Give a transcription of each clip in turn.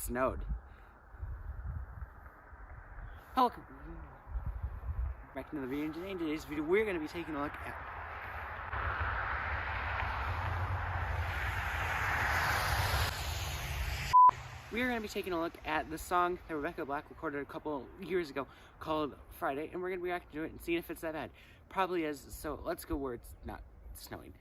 snowed. Welcome back to the video. In today's video, we're going to be taking a look at the song that Rebecca Black recorded a couple years ago called Friday, and we're going to be reacting to it and seeing if it's that bad. Probably is, so let's go where it's not snowing.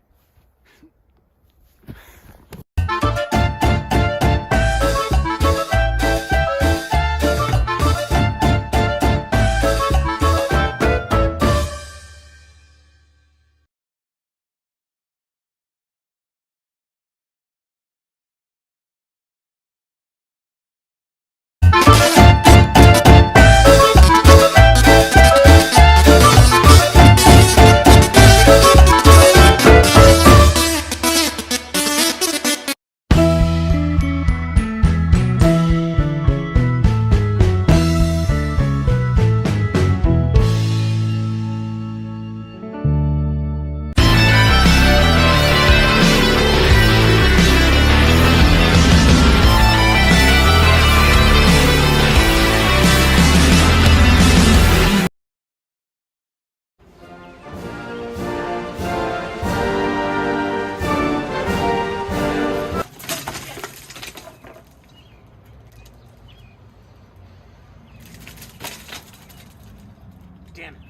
Damn it.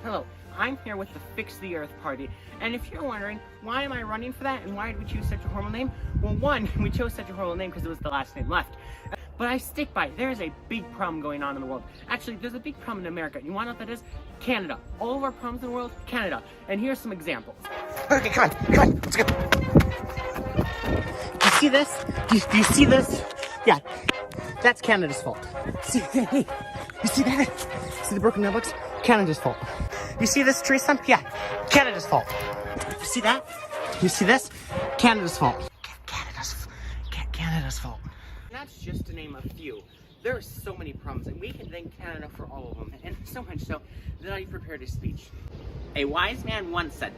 Hello, I'm here with the Fix the Earth party, and if you're wondering, why am I running for that and why did we choose such a horrible name? Well, one, we chose such a horrible name because it was the last name left. But I stick by it. There is a big problem going on in the world. Actually, there's a big problem in America. You want to know what that is? Canada. All of our problems in the world, Canada. And here's some examples. Okay, come on, let's go. You see this? Do you see this? Yeah, that's Canada's fault. See, hey, you see that? See the broken notebooks? Canada's fault. You see this tree stump? Yeah, Canada's fault. You see that? You see this? Canada's fault. Canada's fault. And that's just to name a few. There are so many problems, and we can thank Canada for all of them, and so much so that I prepared a speech. A wise man once said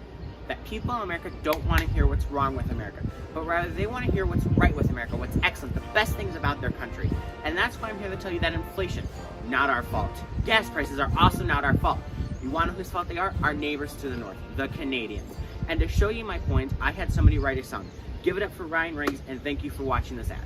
that people in America don't want to hear what's wrong with America, but rather they want to hear what's right with America, what's excellent, the best things about their country. And that's why I'm here to tell you that inflation, not our fault. Gas prices are also not our fault. You want to know whose fault they are? Our neighbors to the north, the Canadians. And to show you my point, I had somebody write a song. Give it up for Ryan Riggs, and thank you for watching this ad.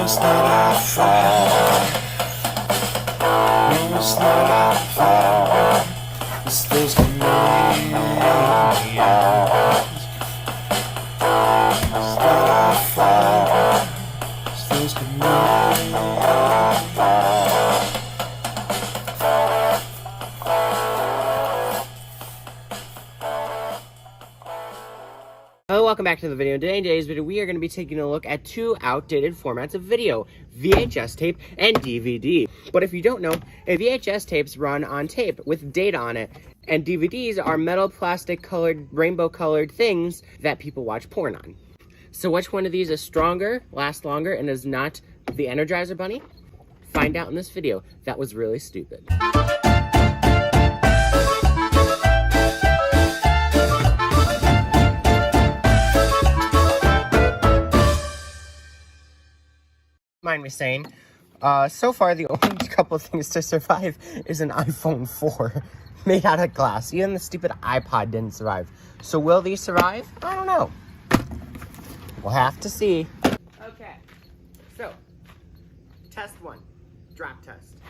It's not our fault. It's not our fault. It's those Canadians. It's not our fault. It's those Canadians. Hello, welcome back to the video. Today in today's video, we are going to be taking a look at two outdated formats of video, VHS tape and DVD. But if you don't know, a VHS tapes run on tape with data on it, and DVDs are metal, plastic colored, rainbow colored things that people watch porn on. So which one of these is stronger, lasts longer, and is not the Energizer Bunny? Find out in this video. That was really stupid. Mind me saying, so far the only couple of things to survive is an iPhone 4 made out of glass. Even the stupid iPod didn't survive. So will these survive? I don't know. We'll have to see. Okay, so test one, drop test.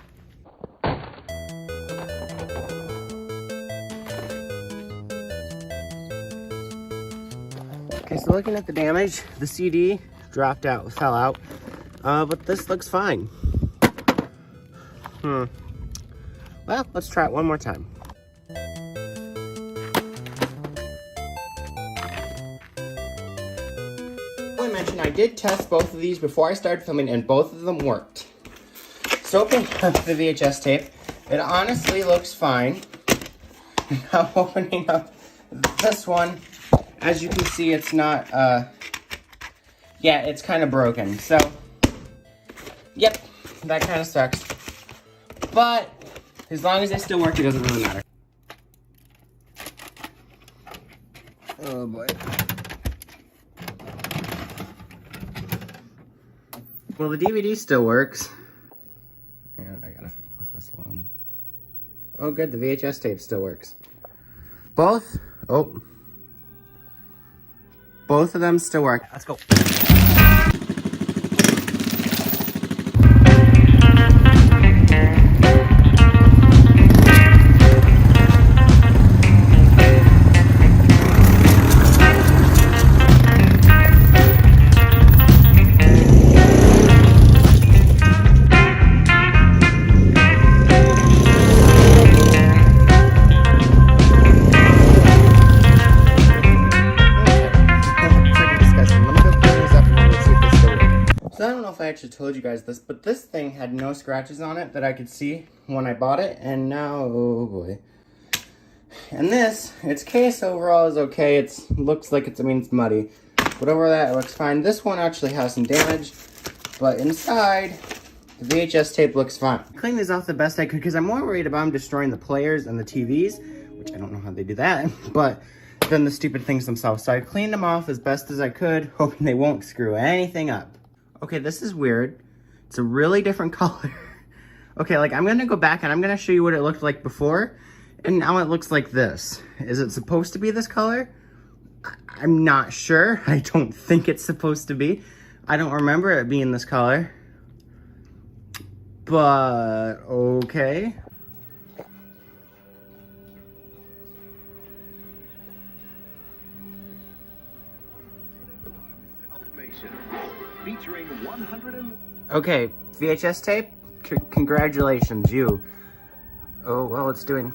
Okay, so looking at the damage, the CD dropped out, fell out. But this looks fine. Well, let's try it one more time. I mentioned I did test both of these before I started filming, and both of them worked. So opening up the VHS tape, it honestly looks fine. Now opening up this one, As you can see, it's not, yeah, it's kind of broken. So, yep, that kind of sucks. But, as long as they still work, it doesn't really matter. Oh boy. Well, the DVD still works. And I gotta fiddle with this one. Oh good, the VHS tape still works. Both of them still work. Let's go. So I don't know if I actually told you guys this, but this thing had no scratches on it that I could see when I bought it, and now, oh boy. And this, its case overall is okay. It looks like it's muddy. But over that, it looks fine. This one actually has some damage, but inside, the VHS tape looks fine. I cleaned these off the best I could because I'm more worried about them destroying the players and the TVs, which I don't know how they do that, but than the stupid things themselves. So I cleaned them off as best as I could, hoping they won't screw anything up. Okay, this is weird. It's a really different color. Okay, like I'm gonna go back and I'm gonna show you what it looked like before, and now it looks like this. Is it supposed to be this color? I'm not sure. I don't think it's supposed to be. I don't remember it being this color. But, okay. Featuring 100 Okay, VHS tape, congratulations, you. Oh, well, it's doing.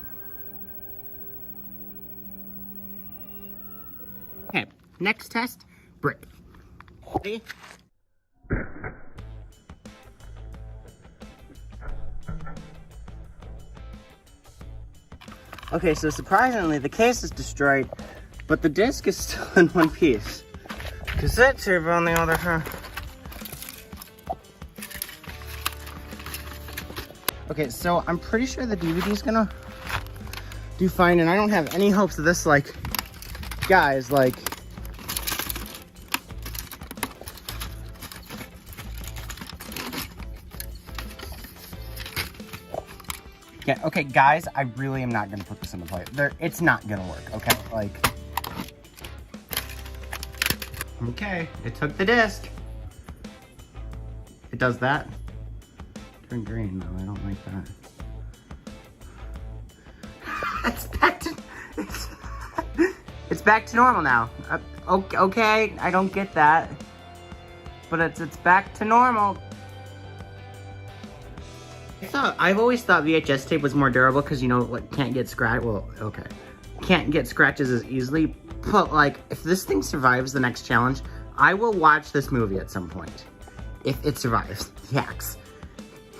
Okay, next test, brick. Ready? Okay, so surprisingly, the case is destroyed, but the disc is still in one piece. Cassette tape, on the other hand. Okay, so I'm pretty sure the DVD's gonna do fine, and I don't have any hopes of this, like, guys, like, yeah, okay, guys, I really am not gonna put this into play. It's not gonna work, okay? Like, okay, it took the disc. It does that. Turn green, though. I don't like that. It's back to normal now. Okay, I don't get that, but it's back to normal. I've always thought VHS tape was more durable because, you know, like, can't get scratched. Well, okay, can't get scratches as easily. But like, if this thing survives the next challenge, I will watch this movie at some point. If it survives the axe.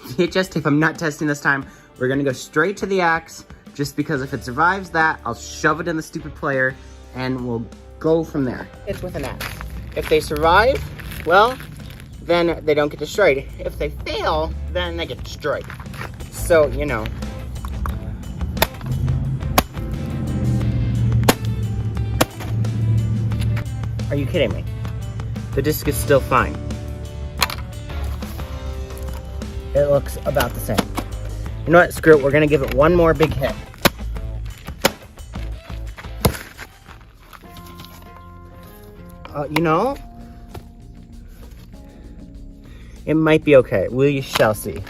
VHS tape, I'm not testing this time. We're gonna go straight to the axe, just because if it survives that, I'll shove it in the stupid player, and we'll go from there. It's with an axe. If they survive, well, then they don't get destroyed. If they fail, then they get destroyed. So, you know. Are you kidding me? The disc is still fine. It looks about the same. You know what? Screw it. We're gonna give it one more big hit. You know, it might be okay. We shall see.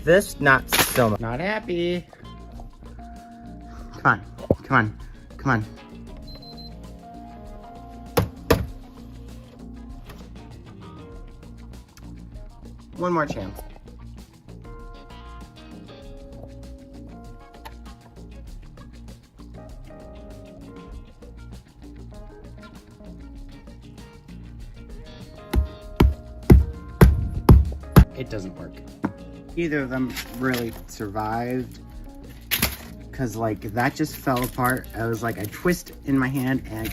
This, not so much. Not happy. Come on. Come on. Come on. One more chance. It doesn't work. Either of them really survived, because like that just fell apart. I was like, I twist in my hand and it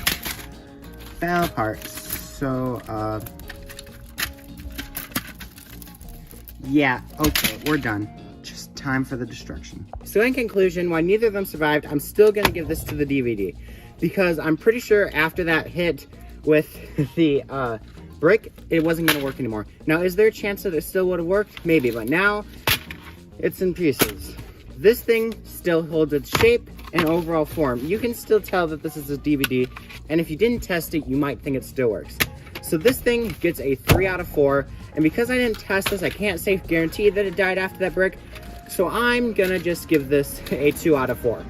fell apart. So, yeah, okay, we're done. Just time for the destruction. So in conclusion, while neither of them survived, I'm still gonna give this to the DVD because I'm pretty sure after that hit with the brick, it wasn't gonna work anymore. Now, is there a chance that it still would have worked? Maybe, but now it's in pieces. This thing still holds its shape and overall form. You can still tell that this is a DVD, and if you didn't test it, you might think it still works. So this thing gets a 3 out of 4, and because I didn't test this, I can't safe guarantee that it died after that brick, so I'm gonna just give this a 2 out of 4.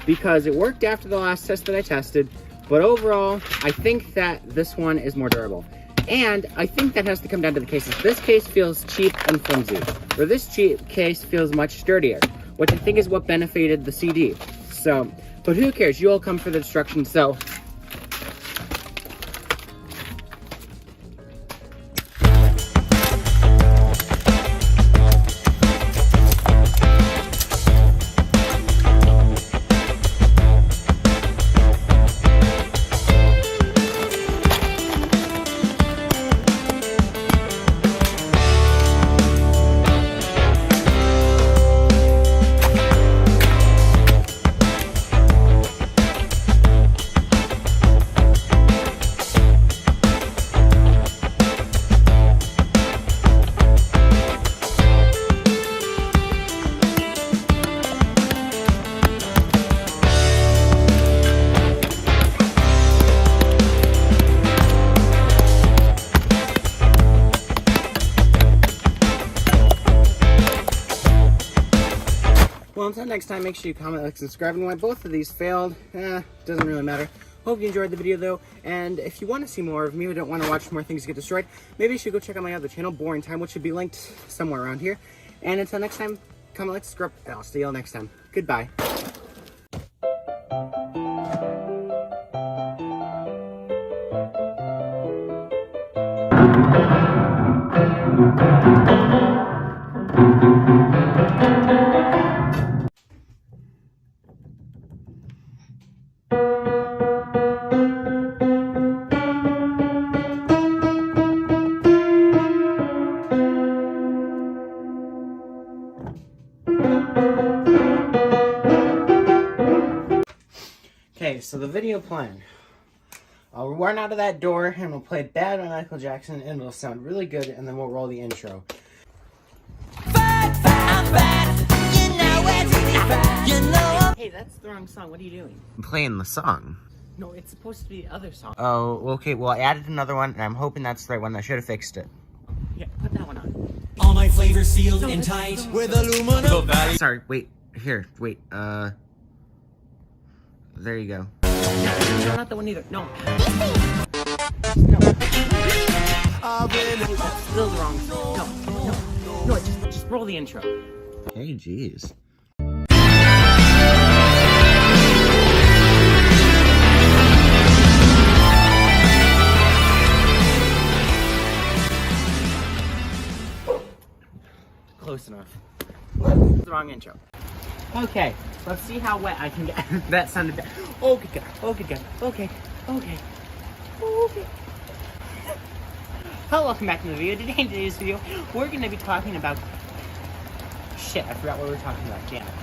Because it worked after the last test that I tested, but overall, I think that this one is more durable. And I think that has to come down to the cases. This case feels cheap and flimsy, where this cheap case feels much sturdier, which I think is what benefited the CD. So, but who cares? You all come for the destruction, so. Well, until next time, make sure you comment, like, subscribe, and why both of these failed, doesn't really matter. Hope you enjoyed the video, though, and if you want to see more of me or don't want to watch more things get destroyed, maybe you should go check out my other channel, Boring Time, which should be linked somewhere around here. And until next time, comment, like, subscribe, and I'll see y'all next time. Goodbye. Okay, so the video plan. I'll run out of that door and we'll play Bad by Michael Jackson and it'll sound really good and then we'll roll the intro. Hey, that's the wrong song. What are you doing? I'm playing the song. No, it's supposed to be the other song. Oh, okay. Well, I added another one and I'm hoping that's the right one. I should have fixed it. Yeah, put that one on. All my flavors sealed and tight with aluminum. Sorry, wait. Here, wait. There you go. No, not the one either. No. No. That's still the wrong song. No, just roll the intro. Hey, jeez. Close enough. That's the wrong intro. Okay, let's see how wet I can get. That sounded bad. Oh, good God. Oh, good God. Okay. Hello, welcome back to the video. Today in today's video, we're going to be talking about... Shit, I forgot what we were talking about. Damn it.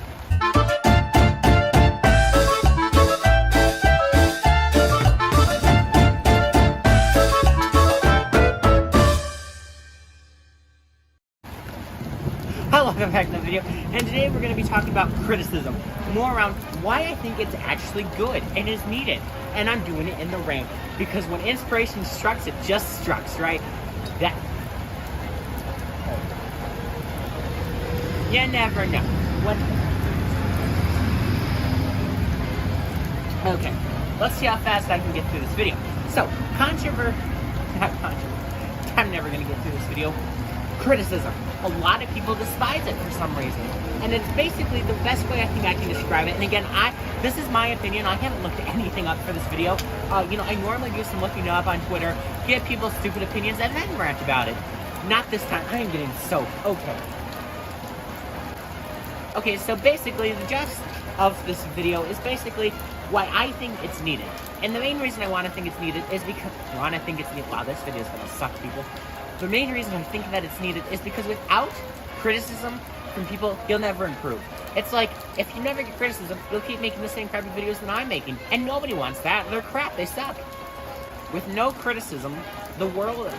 Hello, welcome back to the video, and today we're going to be talking about criticism, more around why I think it's actually good and is needed, and I'm doing it in the rain, because when inspiration strikes, it just strikes, right? That. You never know. What? Okay, let's see how fast I can get through this video. So, not controversy. I'm never going to get through this video. Criticism. A lot of people despise it for some reason. And it's basically the best way I think I can describe it. And again, this is my opinion. I haven't looked anything up for this video. I normally do some looking up on Twitter, get people's stupid opinions, and then rant about it. Not this time. I am getting soaked. Okay, so basically, of this video is basically why I think it's needed. And the main reason I want to think it's needed is because, wow, this video is going to suck, people. The main reason I think that it's needed is because without criticism from people, you'll never improve. It's like, if you never get criticism, you'll keep making the same crappy videos that I'm making. And nobody wants that. They're crap. They suck. With no criticism,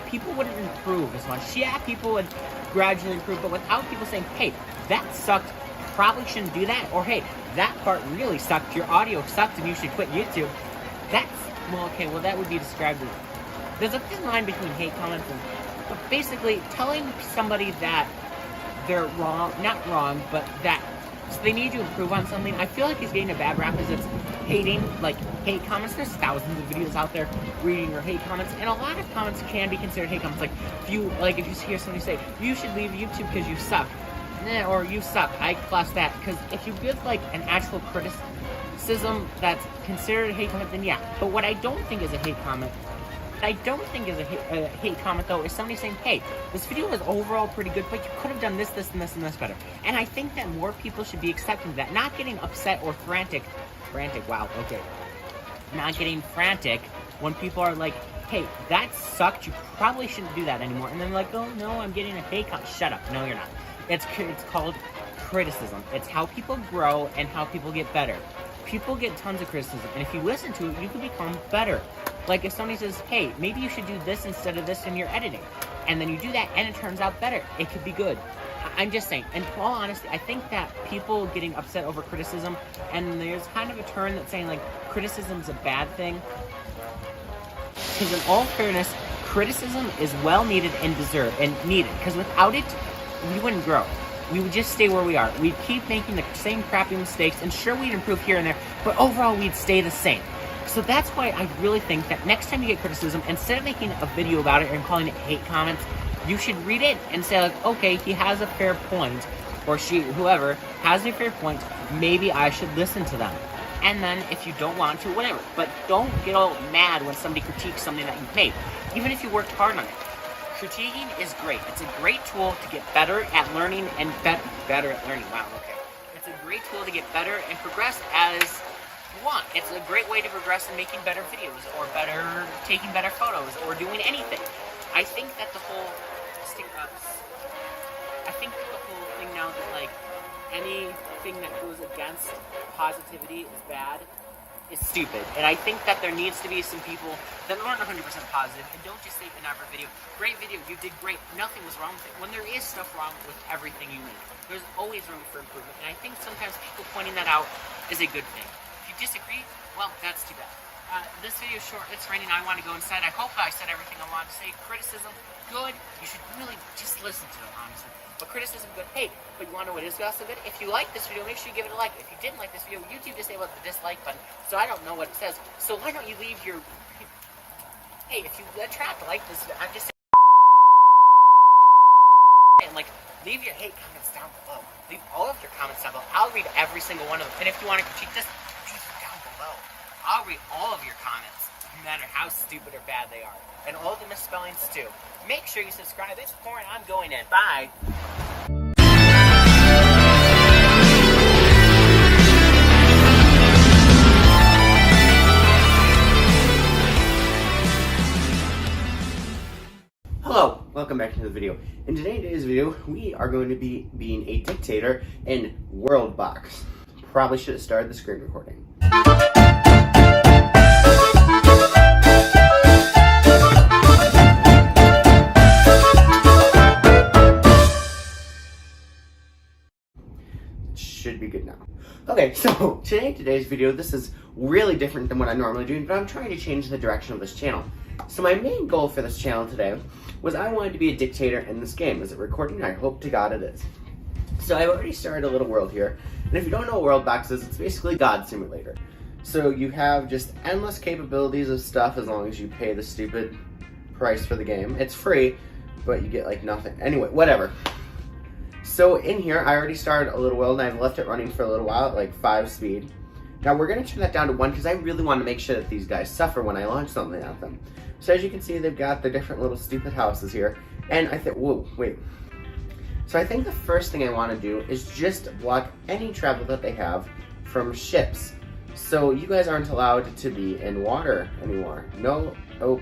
people wouldn't improve as much. Yeah, people would gradually improve, but without people saying, hey, that sucked, probably shouldn't do that, or hey, that part really sucked, your audio sucked and you should quit YouTube, that would be described as, there's a thin line between hate comments and, but basically telling somebody that they're wrong, not wrong, but that they need to improve on something. I feel like he's getting a bad rap as it's hating, like hate comments. There's thousands of videos out there reading your hate comments, and a lot of comments can be considered hate comments. Like if you hear somebody say you should leave YouTube because you suck, or you suck, I class that, because if you give like an actual criticism that's considered a hate comment, then yeah. But what I don't think is a hate comment, though, is somebody saying, hey, this video was overall pretty good, but you could have done this, this, and this, and this better. And I think that more people should be accepting that, not getting upset or frantic, not getting frantic when people are like, hey, that sucked, you probably shouldn't do that anymore. And then like, oh no, I'm getting a hate comment. Shut up. No, you're not. It's called criticism. It's how people grow and how people get better. People get tons of criticism, and if you listen to it, you can become better. Like if somebody says, hey, maybe you should do this instead of this in your editing, and then you do that and it turns out better, it could be good. I'm just saying, in all honesty, I think that people getting upset over criticism, and there's kind of a turn that's saying like criticism's a bad thing, because in all fairness, criticism is well needed and deserved and needed, because without it, we wouldn't grow. We would just stay where we are. We'd keep making the same crappy mistakes, and sure, we'd improve here and there, but overall, we'd stay the same. So that's why I really think that next time you get criticism, instead of making a video about it and calling it hate comments, you should read it and say like, okay, he has a fair point, or whoever has a fair point, maybe I should listen to them. And then if you don't want to, whatever. But don't get all mad when somebody critiques something that you've made, even if you worked hard on it. Critiquing is great. It's a great tool to get better at learning and better at learning. Wow, okay. It's a great tool to get better and progress as you want. It's a great way to progress in making better videos, or taking better photos, or doing anything. I think that the whole thing now that like anything that goes against positivity is bad is stupid. And I think that there needs to be some people that aren't 100% positive and don't just say in every video, great video, you did great, nothing was wrong with it, when there is stuff wrong with everything you make. There's always room for improvement, and I think sometimes people pointing that out is a good thing. If you disagree, well, that's too bad. This video is short, it's raining, I want to go inside. I hope I said everything I wanted to say. Criticism, good. You should really just listen to it, honestly. But criticism, good. Hey, but you want to know what is also good? If you like this video, make sure you give it a like. If you didn't like this video, YouTube disabled the dislike button, so I don't know what it says. So why don't you leave your... Hey, if you tried to like this video, I'm just saying, like, leave your hate comments down below. Leave all of your comments down below. I'll read every single one of them. And if you want to critique this, leave it down below. I'll read all of your comments, no matter how stupid or bad they are. And all the misspellings, too. Make sure you subscribe. It's pouring. I'm going in. Bye. Hello, welcome back to the video. In today's video, we are going to be being a dictator in Worldbox. Probably should have started the screen recording. Should be good now. Okay, so today's video, this is really different than what I normally do, but I'm trying to change the direction of this channel. So my main goal for this channel today was I wanted to be a dictator in this game. Is it recording? I hope to God it is. So I've already started a little world here, and if you don't know what Worldbox is, it's basically God Simulator. So you have just endless capabilities of stuff as long as you pay the stupid price for the game. It's free, but you get like nothing. Anyway, whatever. So in here, I already started a little world, and I've left it running for a little while at like 5 speed. Now we're going to turn that down to 1 because I really want to make sure that these guys suffer when I launch something at them. So as you can see, they've got the different little stupid houses here. And I think, whoa, wait. So I think the first thing I want to do is just block any travel that they have from ships. So you guys aren't allowed to be in water anymore. No, oh,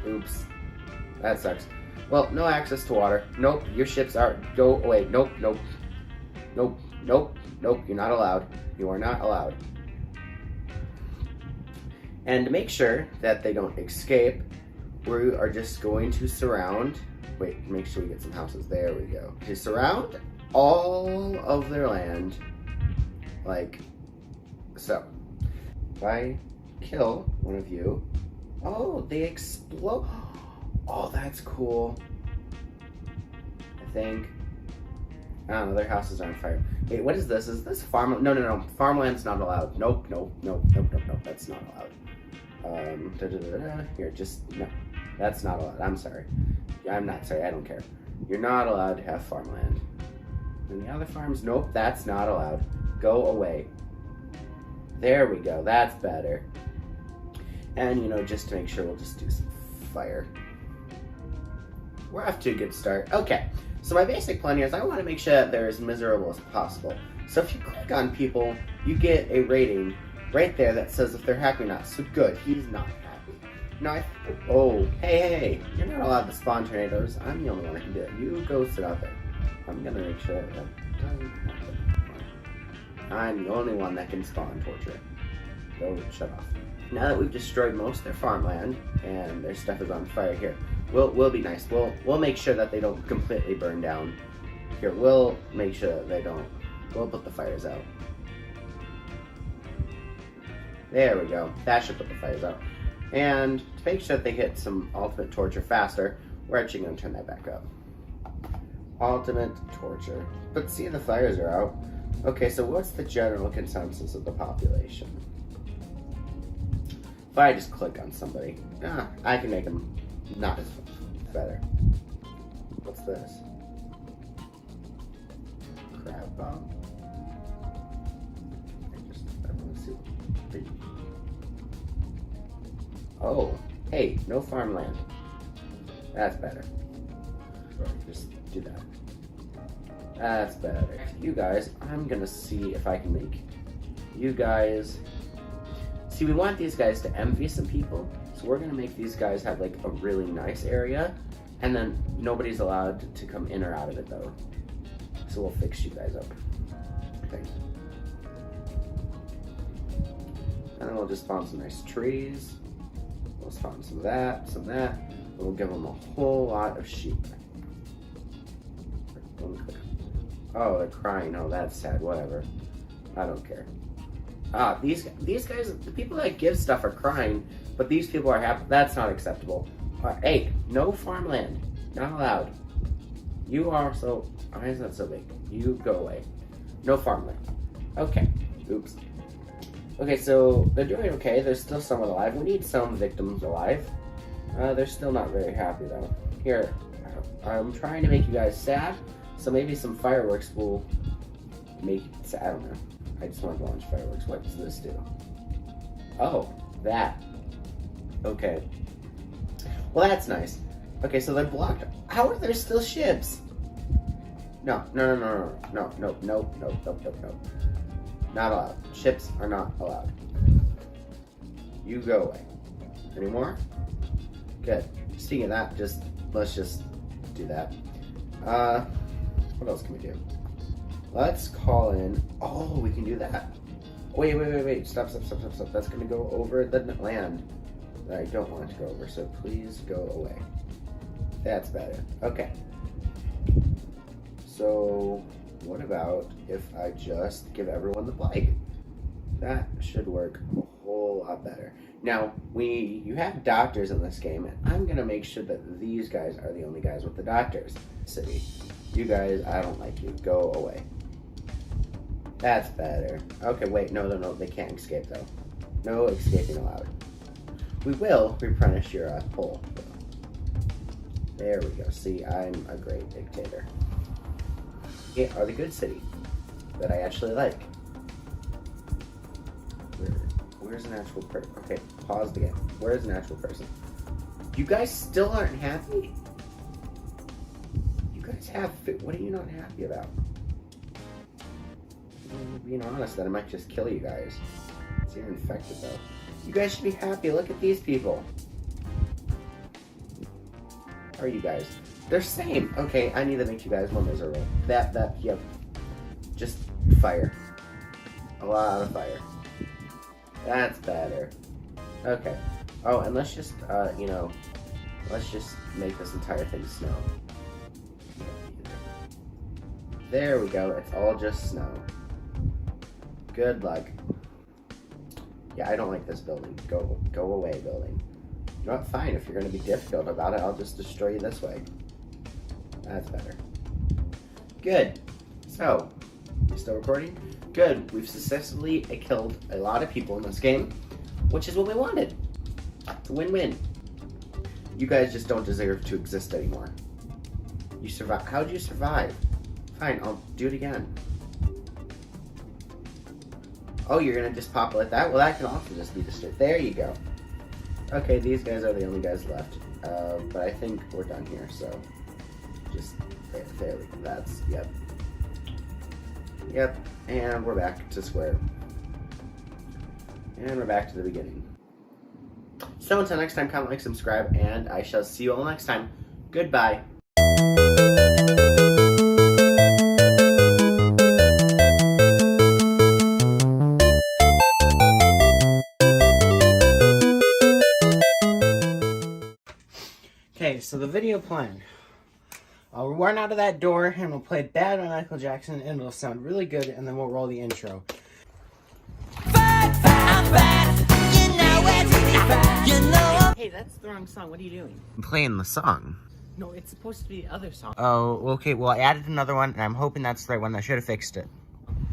oops, that sucks. Well, no access to water. Nope, your ships are, go away. Nope, nope, nope, nope, nope, you're not allowed. You are not allowed. And to make sure that they don't escape, we are just going to surround, wait, make sure we get some houses, there we go. To surround all of their land, like so. If I kill one of you, oh, they explode. Oh, that's cool. I think. I don't know, their houses are on fire. Wait, what is this? Is this farm? No, no, no. Farmland's not allowed. Nope, nope, nope, nope, nope, nope. That's not allowed. Here, just, no. That's not allowed. I'm sorry. I'm not sorry. I don't care. You're not allowed to have farmland. And the other farms, nope, that's not allowed. Go away. There we go. That's better. And, you know, just to make sure, we'll just do some fire. We're off to a good start. Okay, so my basic plan here is I want to make sure that they're as miserable as possible. So if you click on people, you get a rating right there that says if they're happy or not. So good, he's not happy. No, oh, hey, you're not allowed to spawn tornadoes. I'm the only one that can do it. You go sit out there. I'm gonna make sure that doesn't happen. I'm the only one that can spawn torture. Go shut off. Now that we've destroyed most of their farmland and their stuff is on fire here, we'll be nice. We'll make sure that they don't completely burn down. Here, we'll make sure that they don't. We'll put the fires out. There we go. That should put the fires out. And to make sure that they hit some ultimate torture faster, we're actually going to turn that back up. Ultimate torture. But see, the fires are out. Okay, so what's the general consensus of the population? If I just click on somebody, I can make them not as better. What's this? Crab bomb. I want to see. Oh, hey, no farmland. That's better. Or just do that. That's better. You guys, I'm gonna see if I can make you guys. See, we want these guys to envy some people, so we're gonna make these guys have like a really nice area, and then nobody's allowed to come in or out of it though. So we'll fix you guys up. Okay. And then we'll just spawn some nice trees. We'll spawn some of that, some of that. And we'll give them a whole lot of sheep. Oh, they're crying. Oh, that's sad. Whatever. I don't care. These guys, the people that give stuff are crying, but these people are happy. That's not acceptable. Hey, no farmland. Not allowed. You are so... Why is that so big? You go away. No farmland. Okay. Oops. Okay, so they're doing okay. There's still someone alive. We need some victims alive. They're still not very happy, though. Here, I'm trying to make you guys sad, so maybe some fireworks will make it sad. I don't know. I just want to launch fireworks. What does this do? Oh, that. Okay. Well, that's nice. Okay, so they're blocked. How are there still ships? No. Not allowed. Ships are not allowed. You go away. Any more? Good. Speaking of that, let's just do that. What else can we do? Let's call in. Oh, we can do that. Wait. Stop. That's gonna go over the land that I don't want it to go over, so please go away. That's better. Okay. So, what about if I just give everyone the plague? That should work a whole lot better. Now, you have doctors in this game, and I'm gonna make sure that these guys are the only guys with the doctors. City. You guys, I don't like you. Go away. That's better. Okay, wait, no, they can't escape though. No escaping allowed. We will replenish your poll. There we go. See, I'm a great dictator. They are the good city that I actually like. Where's an actual person? Okay, pause the game. Where's an actual person? You guys still aren't happy? You guys have... What are you not happy about? being honest, that I might just kill you guys. So you're infected though. You guys should be happy. Look at these people. How are you guys? They're same. Okay, I need to make you guys more miserable. Yep. Just fire. A lot of fire. That's better. Okay. Oh, and let's just, let's just make this entire thing snow. There we go. It's all just snow. Good luck. Yeah, I don't like this building. Go away, building. You know what? Fine. If you're going to be difficult about it, I'll just destroy you this way. That's better. Good. So, you still recording? Good. We've successfully killed a lot of people in this game, which is what we wanted. It's a win-win. You guys just don't deserve to exist anymore. You survive. How'd you survive? Fine, I'll do it again. Oh, you're gonna just pop it like that? Well, that can also just be destroyed. There you go. Okay, these guys are the only guys left. But I think we're done here, so just there we go. That's, yep. Yep, and we're back to square. And we're back to the beginning. So until next time, comment, like, subscribe, and I shall see you all next time. Goodbye. Okay, so the video plan. I'll run out of that door and we'll play Bad by Michael Jackson and it'll sound really good and then we'll roll the intro. Hey, that's the wrong song. What are you doing? I'm playing the song. No, it's supposed to be the other song. Oh, okay. Well, I added another one and I'm hoping that's the right one. I should have fixed it.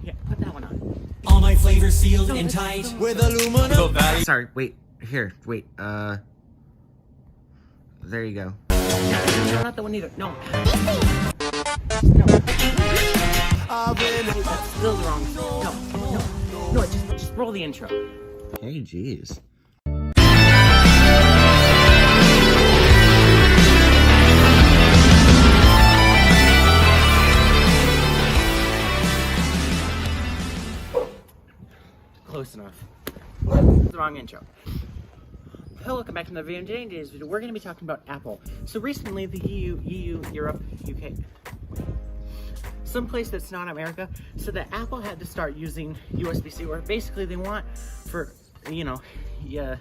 Yeah, put that one on. All my flavors sealed and tight with aluminum. Sorry, wait. Here, wait. There you go. No, not the one either. No. No. That's still the wrong song. No, just roll the intro. Hey, jeez. Close enough. The wrong intro. Hello, welcome back to another video. In today's video, we're going to be talking about Apple. So recently, the EU, Europe, UK, someplace that's not America, said that Apple had to start using USB-C, or basically they want for, for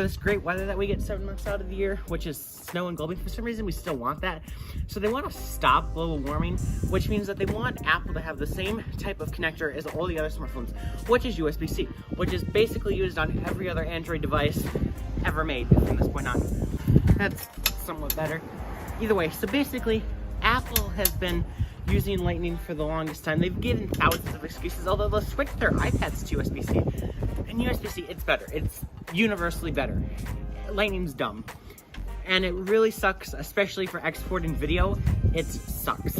this great weather that we get 7 months out of the year, which is snow and globing. For some reason, we still want that. So they want to stop global warming, which means that they want Apple to have the same type of connector as all the other smartphones, which is USB-C, which is basically used on every other Android device ever made from this point on. That's somewhat better. Either way, so basically, Apple has been using Lightning for the longest time. They've given thousands of excuses, although they'll switch their iPads to USB-C. And USB-C, it's better. It's universally better. Lightning's dumb. And it really sucks, especially for exporting video. It sucks.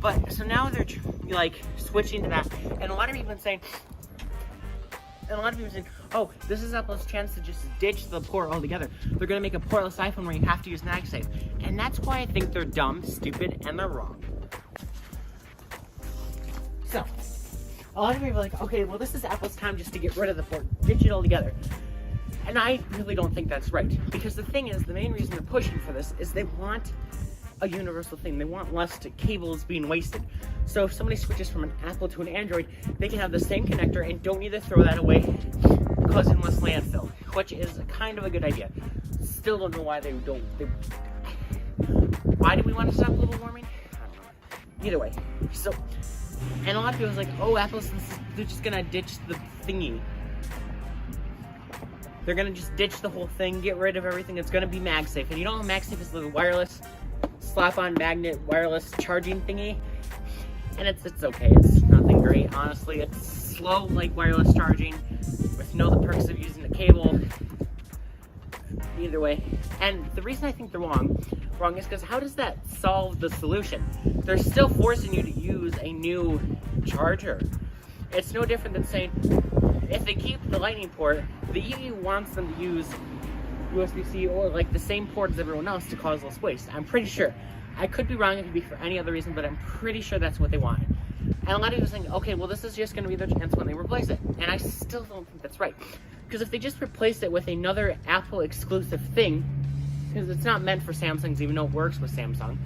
But, so now they're like switching to that. And a lot of people have been saying, oh, this is Apple's chance to just ditch the port altogether. They're gonna make a portless iPhone where you have to use MagSafe. And that's why I think they're dumb, stupid, and they're wrong. So, a lot of people are like, okay, well, this is Apple's time just to get rid of the port, ditch it altogether. And I really don't think that's right. Because the thing is, the main reason they're pushing for this is they want a universal thing. They want less cables being wasted. So if somebody switches from an Apple to an Android, they can have the same connector and don't need to throw that away, causing less landfill, which is kind of a good idea. Still don't know why they don't. Why do we want to stop global warming? I don't know. Either way, so, and a lot of people are like, oh, they're just gonna ditch the thingy. They're gonna just ditch the whole thing, get rid of everything. It's gonna be MagSafe. And you know how MagSafe is the wireless slap-on magnet wireless charging thingy? And it's okay. It's nothing great, honestly. It's slow like wireless charging with no the perks of using the cable. Either way. And the reason I think they're wrong is because how does that solve the solution? They're still forcing you to use a new charger. It's no different than saying, if they keep the Lightning port, the EU wants them to use USB-C or like the same port as everyone else to cause less waste. I'm pretty sure. I could be wrong, it could be for any other reason, but I'm pretty sure that's what they want. And a lot of people think, okay, well, this is just going to be their chance when they replace it. And I still don't think that's right. Because if they just replace it with another Apple exclusive thing, because it's not meant for Samsungs, even though it works with Samsung,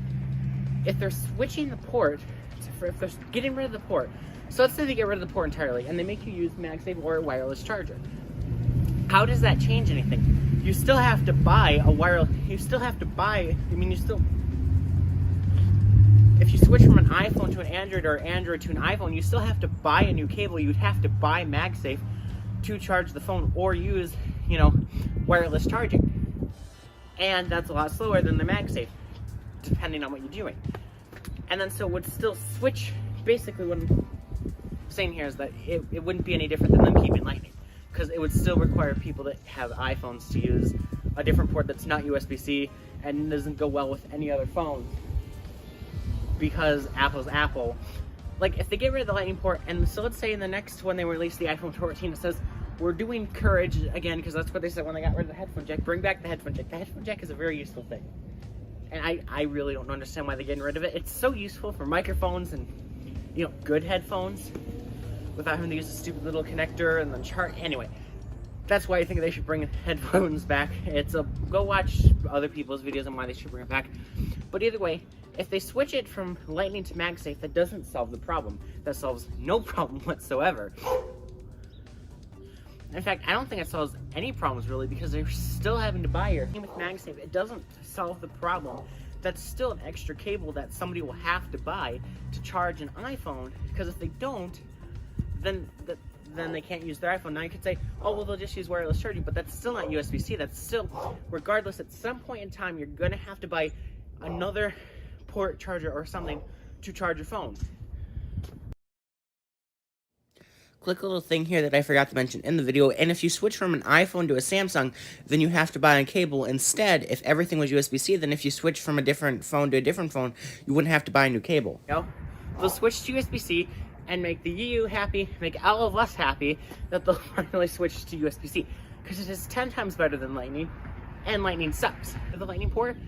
if they're switching the port, if they're getting rid of the port, so let's say they get rid of the port entirely and they make you use MagSafe or a wireless charger. How does that change anything? You still have to buy a wireless, if you switch from an iPhone to an Android or Android to an iPhone, you still have to buy a new cable. You'd have to buy MagSafe to charge the phone or use, wireless charging. And that's a lot slower than the MagSafe, depending on what you're doing. And then so it would still switch, basically what I'm saying here is that it wouldn't be any different than them keeping Lightning. Because it would still require people that have iPhones to use a different port that's not USB-C and doesn't go well with any other phone. Because Apple's Apple. Like, if they get rid of the Lightning port, and so let's say in the next, when they release the iPhone 14, it says, we're doing courage, again, because that's what they said when they got rid of the headphone jack, bring back the headphone jack. The headphone jack is a very useful thing. And I really don't understand why they're getting rid of it. It's so useful for microphones and, good headphones, without having to use a stupid little connector and then charge. Anyway, that's why I think they should bring headphones back. Go watch other people's videos on why they should bring it back. But either way, if they switch it from Lightning to MagSafe, that doesn't solve the problem. That solves no problem whatsoever. In fact, I don't think it solves any problems really, because they're still having to buy your thing with MagSafe. It doesn't solve the problem. That's still an extra cable that somebody will have to buy to charge an iPhone, because if they don't, then they can't use their iPhone. Now you could say, oh, well, they'll just use wireless charging, but that's still not USB-C. That's still, regardless, at some point in time, you're gonna have to buy another port charger or something to charge your phone. Quick little thing here that I forgot to mention in the video, and if you switch from an iPhone to a Samsung, then you have to buy a cable. Instead, if everything was USB-C, then if you switch from a different phone to a different phone, you wouldn't have to buy a new cable. They'll switch to USB-C and make the EU happy, make all of us happy that they'll finally switch to USB-C, because it is 10 times better than Lightning, and Lightning sucks. The Lightning port,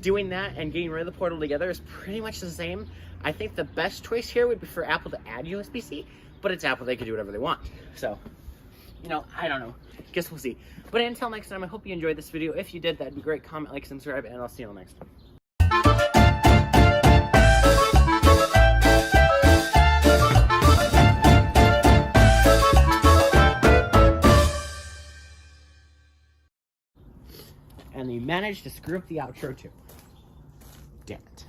doing that and getting rid of the port altogether is pretty much the same. I think the best choice here would be for Apple to add USB-C, but it's Apple, they can do whatever they want. So, I don't know. Guess we'll see. But until next time, I hope you enjoyed this video. If you did, that'd be great. Comment, like, subscribe, and I'll see you all next time. And you managed to screw up the outro too. Damn it.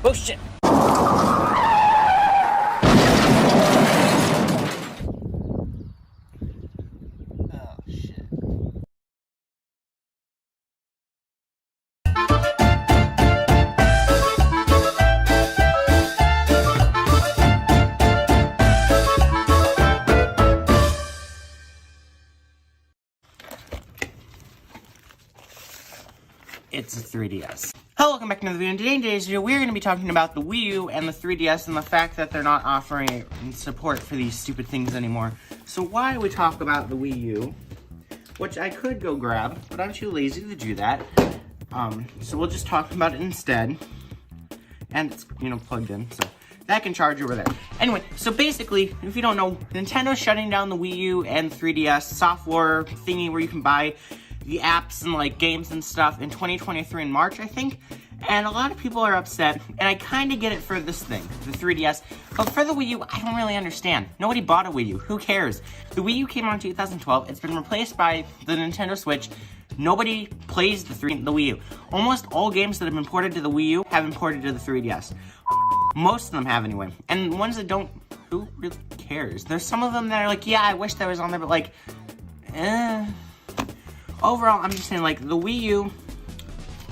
Oh shit! It's a 3DS. Hello, welcome back to another video. In today's video, we're going to be talking about the Wii U and the 3DS and the fact that they're not offering support for these stupid things anymore. So why don't we talk about the Wii U, which I could go grab, but I'm too lazy to do that. So we'll just talk about it instead. And it's, plugged in, so that can charge over there. Anyway, so basically, if you don't know, Nintendo's shutting down the Wii U and 3DS software thingy where you can buy the apps and games and stuff in 2023 in March, I think. And a lot of people are upset, and I kind of get it for this thing, the 3DS. But for the Wii U, I don't really understand. Nobody bought a Wii U. Who cares? The Wii U came out in 2012. It's been replaced by the Nintendo Switch. Nobody plays the Wii U. Almost all games that have been ported to the Wii U have been ported to the 3DS. Most of them have anyway. And the ones that don't, who really cares? There's some of them that are yeah, I wish that was on there, but overall, I'm just saying, the Wii U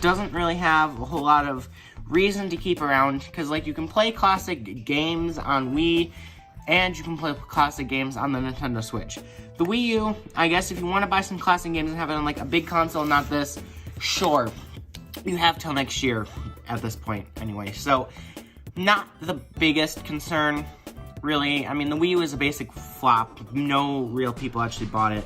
doesn't really have a whole lot of reason to keep around, because, you can play classic games on Wii, and you can play classic games on the Nintendo Switch. The Wii U, I guess if you want to buy some classic games and have it on, a big console, not this, sure. You have till next year at this point, anyway. So, not the biggest concern, really. I mean, the Wii U is a basic flop. No real people actually bought it.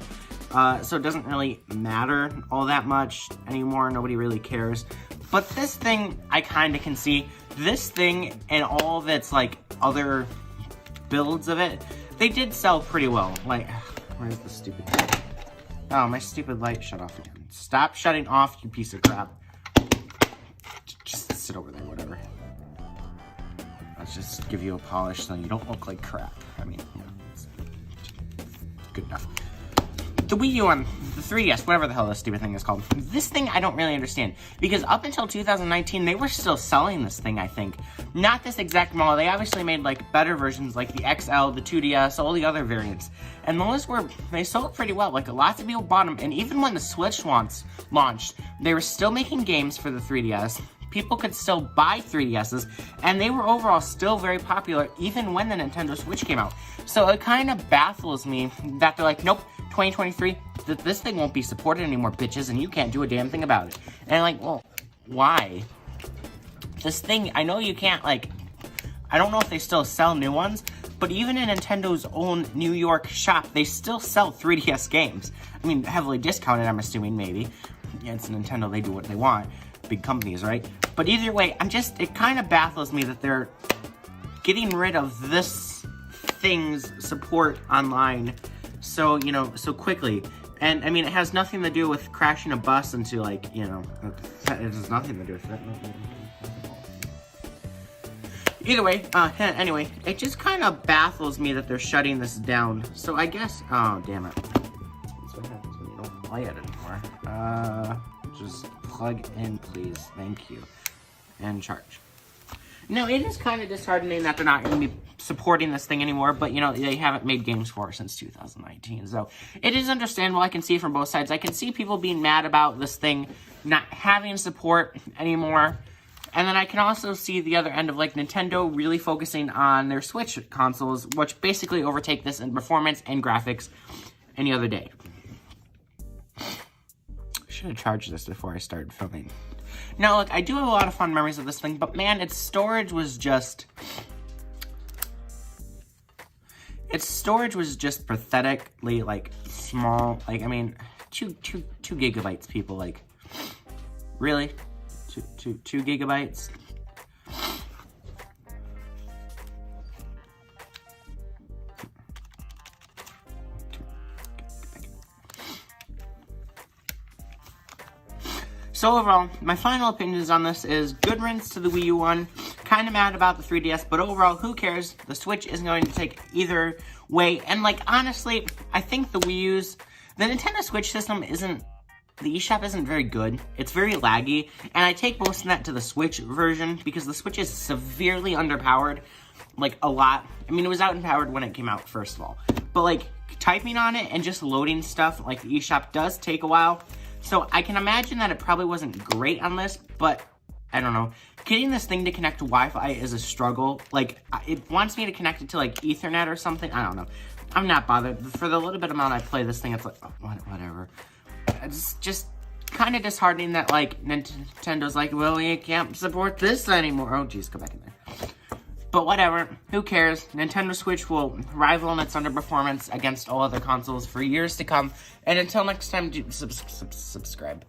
so it doesn't really matter all that much anymore. Nobody really cares. But this thing, I kind of can see. This thing and all of its, like, other builds of it, they did sell pretty well. Like, where's the stupid thing? Oh, my stupid light shut off again. Stop shutting off, you piece of crap. Just sit over there, whatever. Let's just give you a polish so you don't look like crap. I mean, you know, it's good enough. The Wii U on the 3DS, whatever the hell this stupid thing is called. This thing I don't really understand. Because up until 2019, they were still selling this thing, I think. Not this exact model. They obviously made, like, better versions, like the XL, the 2DS, all the other variants. And those they sold pretty well. Like, lots of people bought them. And even when the Switch launched, they were still making games for the 3DS. People could still buy 3DSs, and they were overall still very popular, even when the Nintendo Switch came out. So it kind of baffles me that they're like, nope, 2023, this thing won't be supported anymore, bitches, and you can't do a damn thing about it. And I'm like, well, why? This thing, I know you can't, like, I don't know if they still sell new ones, but even in Nintendo's own New York shop, they still sell 3DS games. I mean, heavily discounted, I'm assuming, maybe. Yeah, it's Nintendo, they do what they want. Big companies, right? But either way, it kind of baffles me that they're getting rid of this thing's support online so, you know, so quickly. And, I mean, it has nothing to do with crashing a bus into, like, you know, it has nothing to do with that. Either way, anyway, it just kind of baffles me that they're shutting this down. So I guess, oh, damn it. That's what happens when you don't play it anymore. Just plug in, please. Thank you. And charge. No, it is kind of disheartening that they're not going to be supporting this thing anymore, but, you know, they haven't made games for it since 2019, so it is understandable. I can see from both sides. I can see people being mad about this thing not having support anymore, and then I can also see the other end of, like, Nintendo really focusing on their Switch consoles, which basically overtake this in performance and graphics any other day. Should have charged this before I started filming. Now, look, I do have a lot of fond memories of this thing, but man, its storage was just pathetically, like, small. Like, I mean, 2 gigabytes, people, like, really? 2 gigabytes? So overall, my final opinions on this is good riddance to the Wii U one. Kind of mad about the 3DS, but overall, who cares? The Switch isn't going to take either way. And, like, honestly, I think the the Nintendo Switch system the eShop isn't very good. It's very laggy, and I take most of that to the Switch version because the Switch is severely underpowered, like, a lot. I mean, it was outpowered when it came out, first of all. But, like, typing on it and just loading stuff, like the eShop, does take a while. So I can imagine that it probably wasn't great on this, but I don't know. Getting this thing to connect to Wi-Fi is a struggle. Like, it wants me to connect it to, like, Ethernet or something. I don't know. I'm not bothered. For the little bit amount I play this thing, it's like, oh, whatever. It's just kind of disheartening that, like, Nintendo's like, well, we can't support this anymore. Oh, geez, go back in there. But whatever, who cares? Nintendo Switch will rival in its underperformance against all other consoles for years to come. And until next time, do subscribe.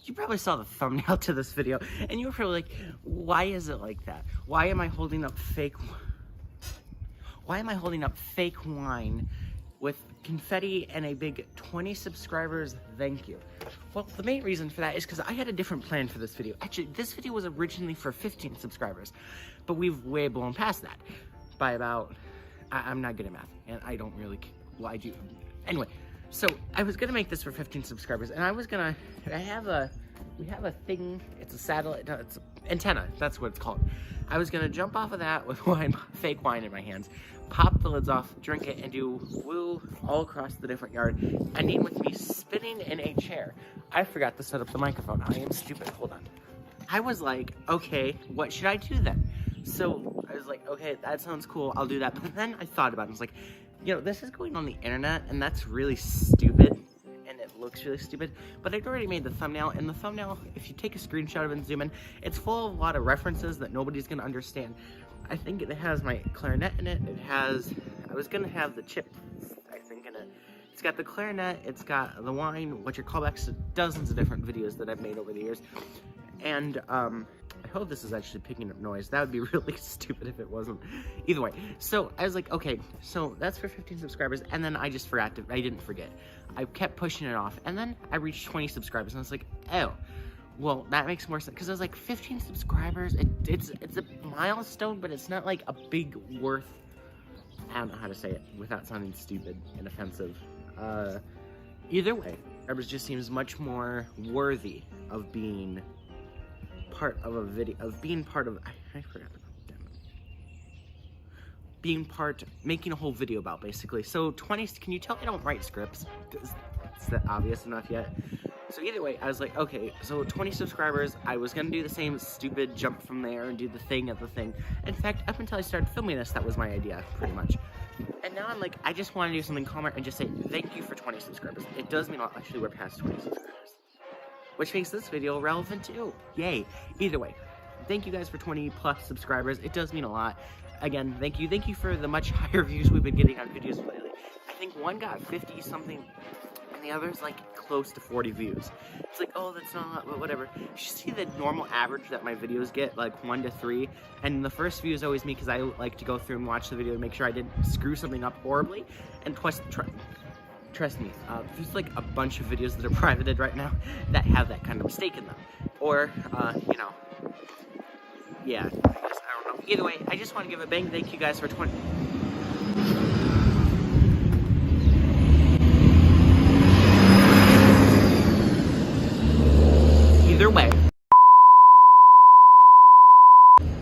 you probably saw the thumbnail to this video, and you were probably like, why is it like that? Why am I holding up fake wine with confetti and a big 20 subscribers, thank you? Well, the main reason for that is because I had a different plan for this video. Actually, this video was originally for 15 subscribers, but we've way blown past that by about, I'm not good at math, and I don't really, well, I do. Anyway, so I was gonna make this for 15 subscribers, and we have a thing, it's a satellite, no, it's an antenna, that's what it's called. I was gonna jump off of that with fake wine in my hands, pop the lids off, drink it, and do woo all across the different yard, ending with me spinning in a chair. I forgot to set up the microphone. I am stupid, hold on. I was like, okay, what should I do then? So I was like, okay, that sounds cool, I'll do that. But then I thought about it, I was like, you know, this is going on the internet, and that's really stupid, and it looks really stupid, but I'd already made the thumbnail, and the thumbnail, if you take a screenshot of it and zoom in, it's full of a lot of references that nobody's gonna understand. I think it has my clarinet in it, I was gonna have the chip, I think, in it. It's got the clarinet, it's got the wine, which are callbacks to dozens of different videos that I've made over the years, and, I hope this is actually picking up noise. That would be really stupid if it wasn't. Either way, so I was like, okay, so that's for 15 subscribers, and then I just forgot I didn't forget. I kept pushing it off, and then I reached 20 subscribers, and I was like, oh, well, that makes more sense, because I was like, 15 subscribers, it's a milestone, but it's not like a big worth, I don't know how to say it without sounding stupid and offensive. Either way, it just seems much more worthy of being part of a video, of being part of, I forgot the damn it. Being part, making a whole video about, basically. So 20, can you tell I don't write scripts? Is that obvious enough yet? So either way, I was like, okay, so 20 subscribers, I was gonna do the same stupid jump from there and do the thing at the thing. In fact, up until I started filming this, that was my idea, pretty much. And now I'm like, I just want to do something calmer and just say, thank you for 20 subscribers. It does mean a lot. Actually, we're past 20 subscribers, which makes this video relevant too. Yay. Either way, thank you guys for 20 plus subscribers. It does mean a lot. Again, thank you. Thank you for the much higher views we've been getting on videos lately. I think one got 50 something, and the other's like close to 40 views. It's like, oh, that's not a lot, but whatever. You should see the normal average that my videos get, like 1 to 3. And the first view is always me, because I like to go through and watch the video to make sure I didn't screw something up horribly. And trust me, there's like a bunch of videos that are privated right now that have that kind of mistake in them. Or, you know, yeah, I guess, I don't know. Either way, I just want to give a bang thank you guys for 20. Either way,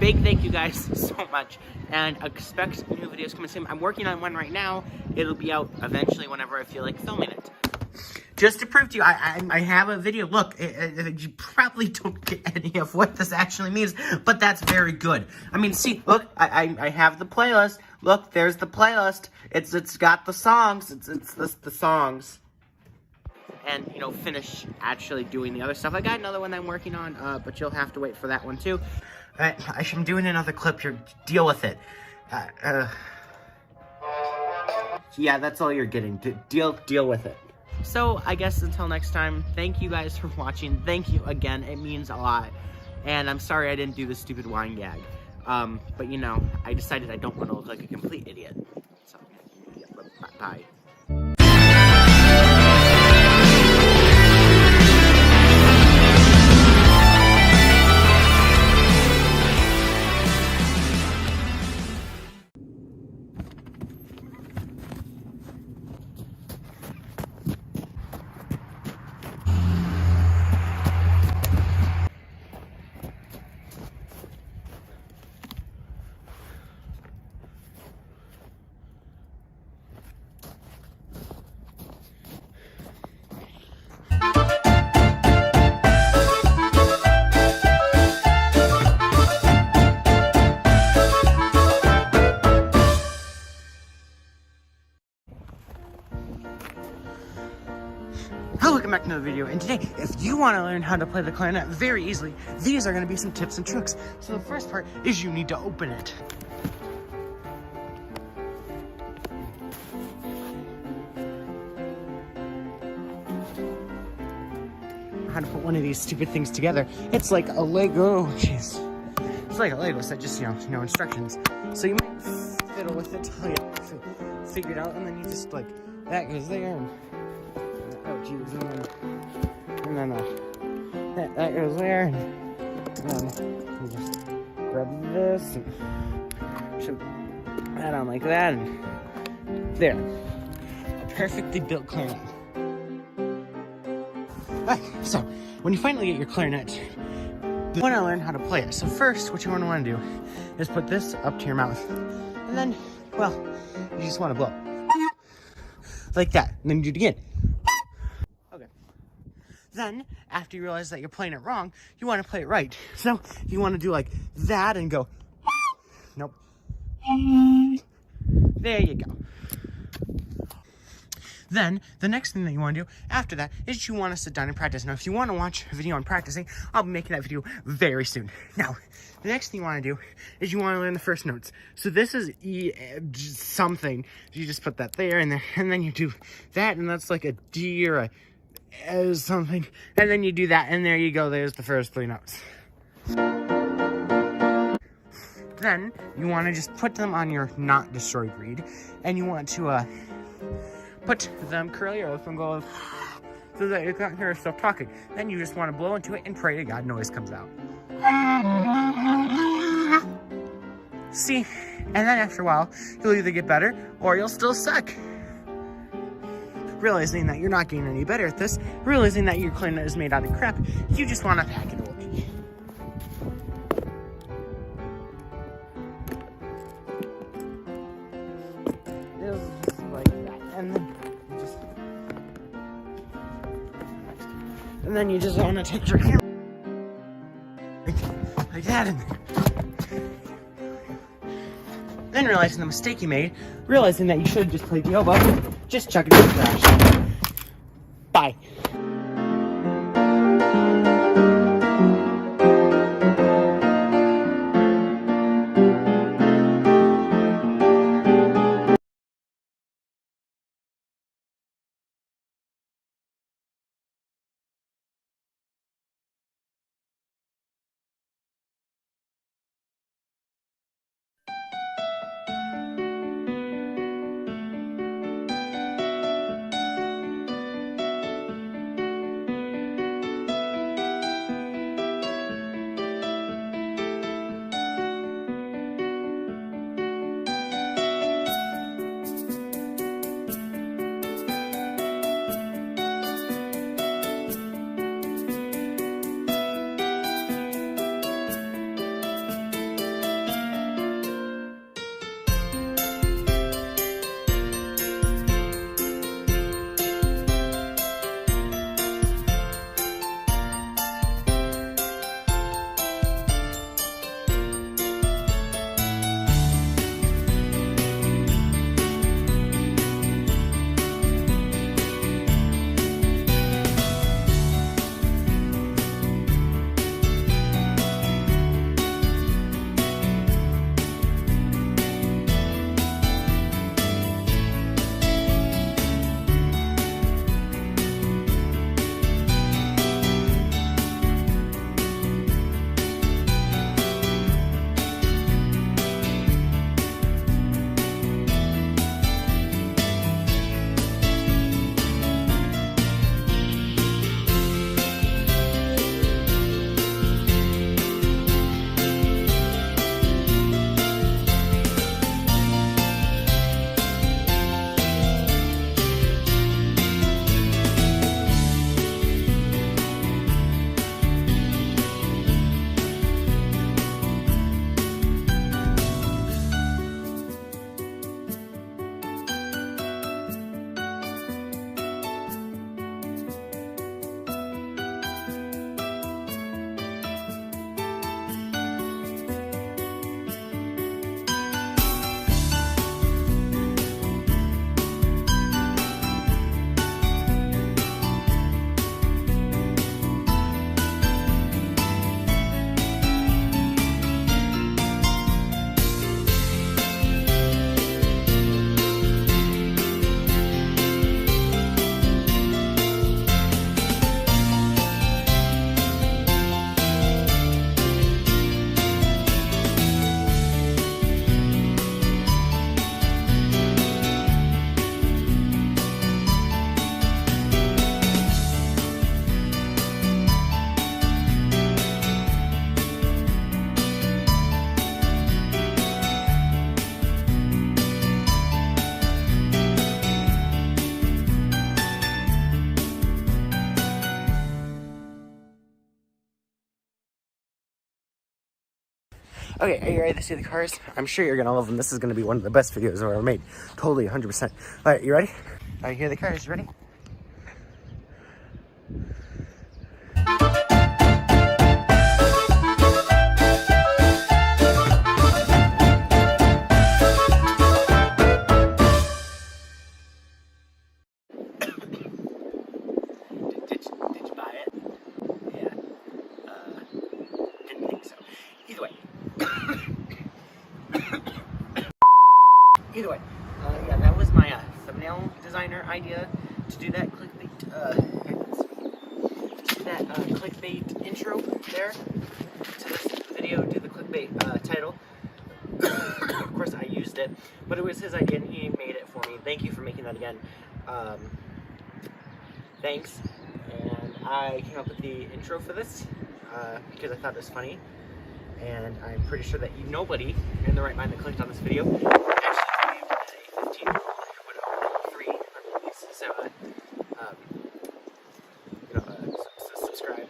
big thank you guys so much, and expect new videos coming soon. I'm working on one right now. It'll be out eventually whenever I feel like filming it. Just to prove to you, I have a video. Look, you probably don't get any of what this actually means, but that's very good. I mean, see, look, I have the playlist. Look, there's the playlist. It's got the songs. It's the songs. And, you know, finish actually doing the other stuff. I got another one that I'm working on, but you'll have to wait for that one too. I'm doing another clip here. Deal with it. Yeah, that's all you're getting. Deal with it. So, I guess until next time, thank you guys for watching. Thank you again. It means a lot. And I'm sorry I didn't do the stupid wine gag. But, you know, I decided I don't want to look like a complete idiot. So, yeah, bye. Welcome back to another video, and today, if you want to learn how to play the clarinet very easily, these are going to be some tips and tricks. So the first part is you need to open it. how to put one of these stupid things together. It's like a Lego, jeez. It's like a Lego set, just, no instructions. So you might fiddle with it till you figure it out, and then you just, like, that goes there, and, oh, jeez, and then that goes there, and then you just grab this, and should that on like that, and there. A perfectly built clarinet. Alright, so when you finally get your clarinet, you want to learn how to play it. So first, what you want to do is put this up to your mouth, and then, well, you just want to blow like that, and then you do it again. Okay. Then, after you realize that you're playing it wrong, you want to play it right. So you want to do like that and go. Nope. There you go. Then, the next thing that you want to do after that is you want to sit down and practice. Now, if you want to watch a video on practicing, I'll be making that video very soon. Now, the next thing you want to do is you want to learn the first notes. So this is E something. You just put that there and there, and then you do that, and that's like a D or a something. And then you do that, and there you go. There's the first 3 notes. Then, you want to just put them on your not destroyed reed, and you want to, put them curly or let them go so that you can't hear yourself talking. Then you just want to blow into it and pray to God noise comes out. See? And then after a while, you'll either get better or you'll still suck. Realizing that you're not getting any better at this, realizing that your clarinet is made out of crap, you just want to pack it away. Just like that. And then you just want to take your camera like that, and then realizing the mistake you made, realizing that you should have just played the oboe, just chuck it in the trash. Bye. Okay, are you ready to see the cars? I'm sure you're gonna love them. This is gonna be one of the best videos I've ever made. Totally, 100%. All right, you ready? All right, here are the cars. You ready? Did you buy it? Yeah. Didn't think so. Either way. Either way. Yeah, that was my thumbnail designer idea to do that clickbait. Clickbait intro there to this video. Do the clickbait title. Of course, I used it, but it was his idea, and he made it for me. Thank you for making that again. Thanks. And I came up with the intro for this because I thought it was funny, and I'm pretty sure that nobody in the right mind that clicked on this video actually gave it a 15 3 release. So, subscribe,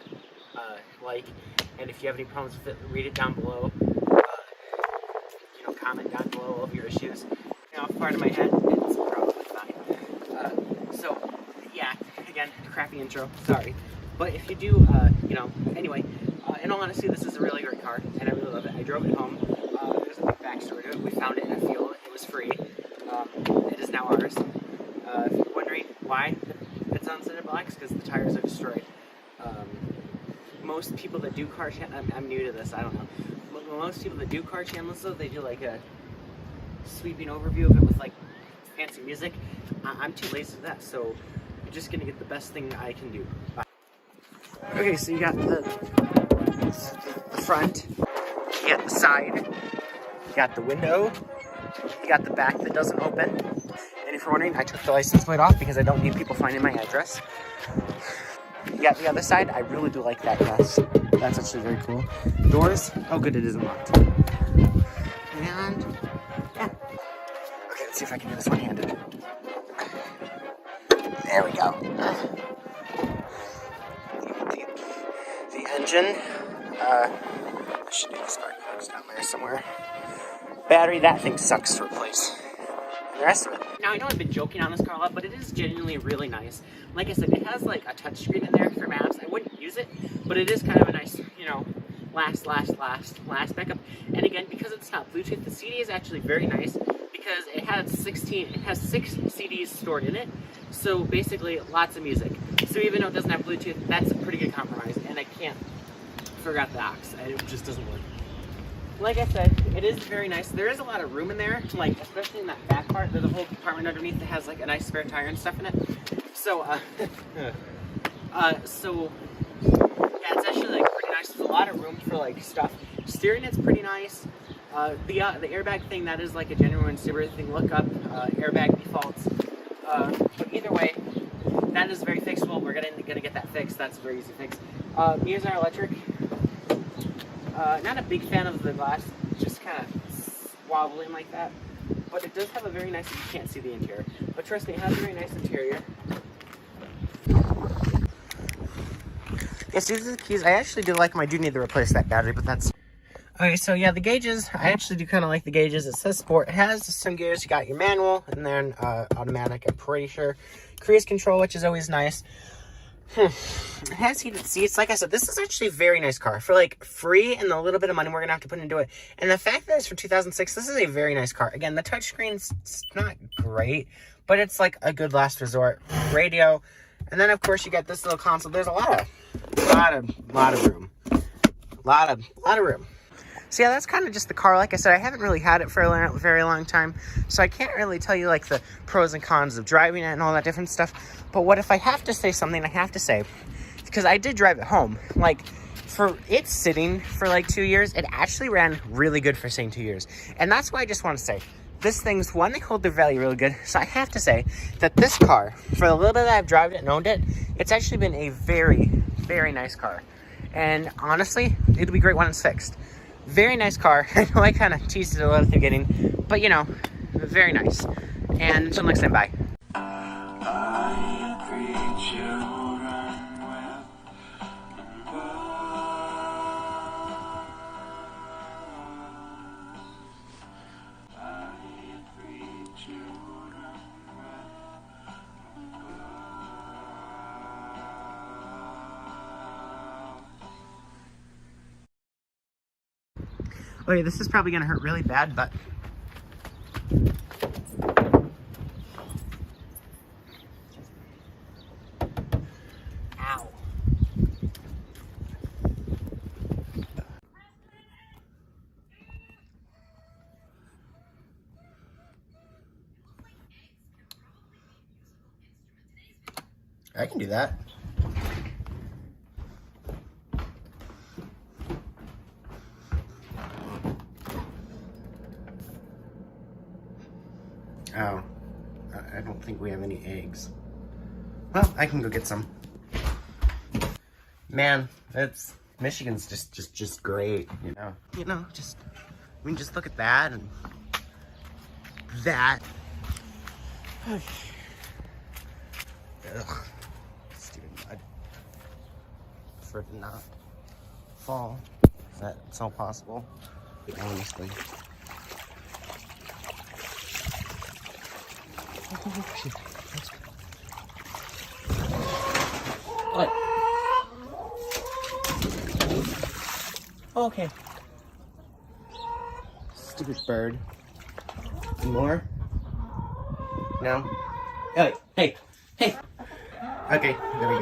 like, and if you have any problems with it, read it down below. Comment down below all of your issues. Part of my head, it's probably fine. So, yeah, again, crappy intro, sorry. But if you do, anyway, in all honesty, this is a really great car, and I really love it. I drove it home. There's a big backstory to it. We found it in a field. It was free. It is now ours. If you're wondering why it's on cinder blocks, because the tires are destroyed. Most people that do car channels, I'm new to this, I don't know. Most people that do car channels, though, they do like a sweeping overview of it with like fancy music. I'm too lazy for that, so you're just gonna get the best thing I can do. Bye. Okay, so you got the front, you got the side, you got the window, you got the back that doesn't open. And if you're wondering, I took the license plate off because I don't need people finding my address. You got the other side. I really do like that glass. That's actually very cool. Doors. Oh, good, it isn't locked. And yeah. Okay, let's see if I can do this one-handed. There we go. The engine. I should do this barcodes down there somewhere. Battery. That thing sucks to replace. And the rest of it. Now, I know I've been joking on this car a lot, but it is genuinely really nice. Like I said, it has like a touchscreen in there for maps. I wouldn't use it, but it is kind of a nice, last backup. And again, because it's not Bluetooth, the CD is actually very nice because it has 6 CDs stored in it. So basically, lots of music. So even though it doesn't have Bluetooth, that's a pretty good compromise. And I can't forget the aux. It just doesn't work. Like I said, it is very nice. There is a lot of room in there, like especially in that back part. There's a whole compartment underneath that has like a nice spare tire and stuff in it. So, yeah, it's actually like pretty nice. There's a lot of room for like stuff. Steering, it's pretty nice. The airbag thing, that is like a genuine Subaru thing. Look up airbag defaults. But either way, that is very fixable. We're gonna get that fixed. That's a very easy fix. Mirrors are electric. Not a big fan of the glass, just kind of wobbling like that. But it does have a very nice, you can't see the interior, but trust me, it has a very nice interior. Yes, these are the keys. I actually do like them. I do need to replace that battery, but that's... Okay, so yeah, the gauges, I actually do kind of like the gauges. It says sport. It has some gears. You got your manual, and then automatic, I'm pretty sure. Cruise control, which is always nice. It has heated seats. Like I said, this is actually a very nice car. For like free and the little bit of money we're going to have to put into it. And the fact that it's for 2006, this is a very nice car. Again, the touchscreen's not great, but it's like a good last resort. Radio. And then of course you got this little console. There's a lot of room. Lot of room. So yeah, that's kind of just the car. Like I said, I haven't really had it for a very long time, so I can't really tell you like the pros and cons of driving it and all that different stuff. But what if I have to say something, I have to say, because I did drive it home. Like, for it sitting for like 2 years, it actually ran really good for saying 2 years. And that's why I just want to say, this thing's, one, they hold their value really good. So I have to say that this car, for the little bit that I've driven it and owned it, it's actually been a very, very nice car. And honestly, it'll be great when it's fixed. Very nice car. I know I kind of teased it a little at the beginning, but you know, very nice. And until next time, bye. Okay, this is probably gonna hurt really bad, but ow. I can do that. Oh, I don't think we have any eggs. Well, I can go get some. Man, Michigan's just great, you know. You know, we can just look at that and that. Ugh. Stupid mud. For it to not fall. That's all possible. Honestly. Oh, shit. What? Okay. Stupid bird. Any more? No? Hey, hey, hey! Okay, there we go.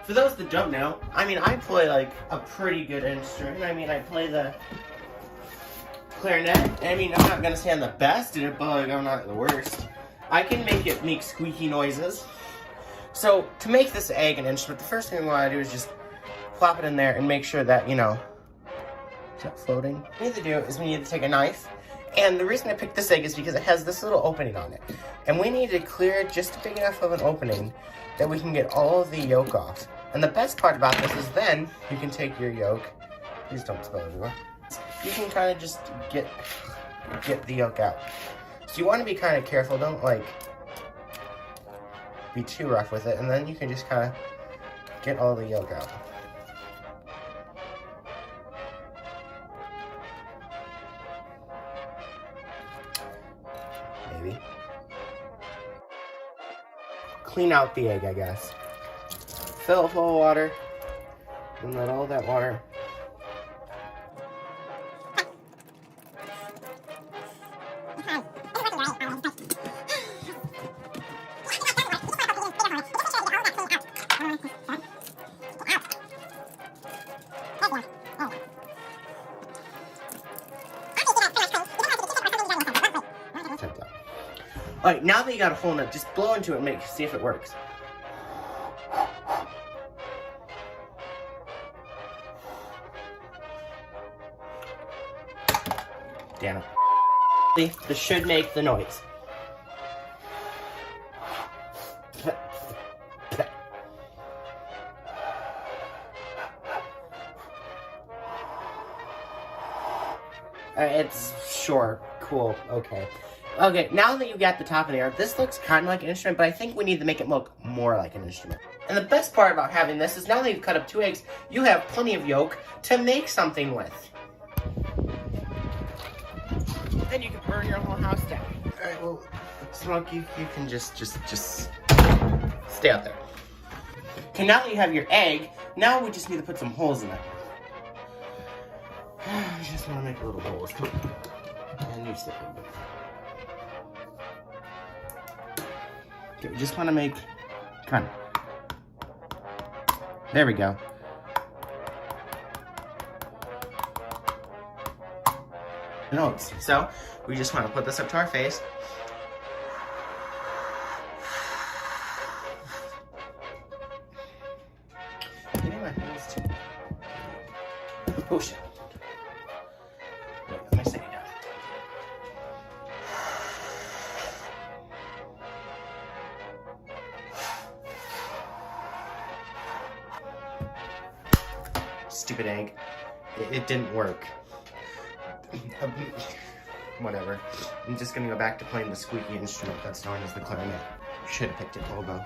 For those that don't know, I mean, I play like a pretty good instrument. I mean, I play the clarinet. I mean, I'm not gonna say I'm the best at it, but like, I'm not the worst. I can make it make squeaky noises. So, to make this egg an instrument, the first thing we want to do is just plop it in there and make sure that, you know, it's not floating. What we need to do is we need to take a knife, and the reason I picked this egg is because it has this little opening on it. And we need to clear it just big enough of an opening that we can get all of the yolk off. And the best part about this is then you can take your yolk, please don't spill everywhere. You can kind of just get the yolk out. So you want to be kind of careful, don't like be too rough with it, and then you can just kind of get all the yolk out. Maybe. Clean out the egg, I guess. Fill it full of water, and let all that water Alright, now that you got a hole in it, just blow into it and see if it works. Damn it. See, this should make the noise. It's sure, cool, okay. Okay, now that you got the top of the air, this looks kind of like an instrument, but I think we need to make it look more like an instrument. And the best part about having this is now that you've cut up 2 eggs, you have plenty of yolk to make something with. Then you can burn your whole house down. Alright, well, Smoke, you can just stay out there. Okay, now that you have your egg, now we just need to put some holes in it. I just want to make little holes. And you stick them. Okay, we just want to make, come on. There we go. Notes. So, we just want to put this up to our face. Oh shit. Wait, let me set it down. Stupid egg. It didn't work. Whatever. I'm just gonna go back to playing the squeaky instrument that's known as the clarinet. Should have picked it, oboe.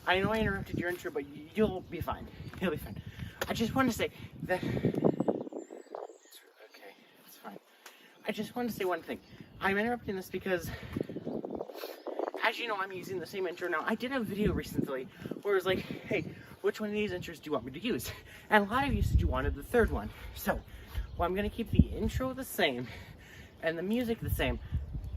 I know I interrupted your intro, but you'll be fine. You'll be fine. I just want to say that... Okay, it's fine. I just want to say one thing. I'm interrupting this because, as you know, I'm using the same intro now. I did a video recently where it was like, hey, which one of these intros do you want me to use? And a lot of you said you wanted the third one. So, well, I'm going to keep the intro the same and the music the same.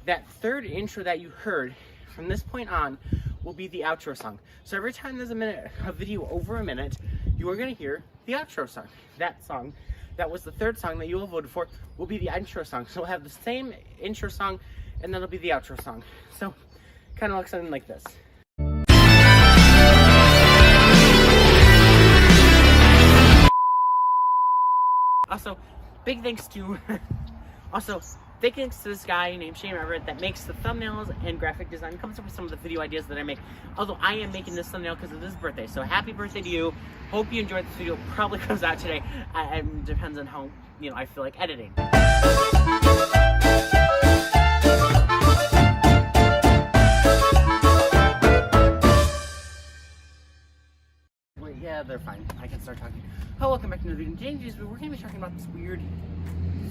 That third intro that you heard from this point on will be the outro song. So every time there's a video over a minute, you are going to hear the outro song. That song, that was the third song that you all voted for, will be the intro song. So we'll have the same intro song, and then it'll be the outro song. So, kind of looks something like this. Also, big thanks to... Big thanks to this guy named Shane Everett that makes the thumbnails and graphic design, comes up with some of the video ideas that I make. Although I am making this thumbnail because of his birthday, so happy birthday to you. Hope you enjoyed this video. Probably comes out today. It depends on how, I feel like editing. Wait, yeah, they're fine. I can start talking. Oh, welcome back to another video. Today, we're going to be talking about this weird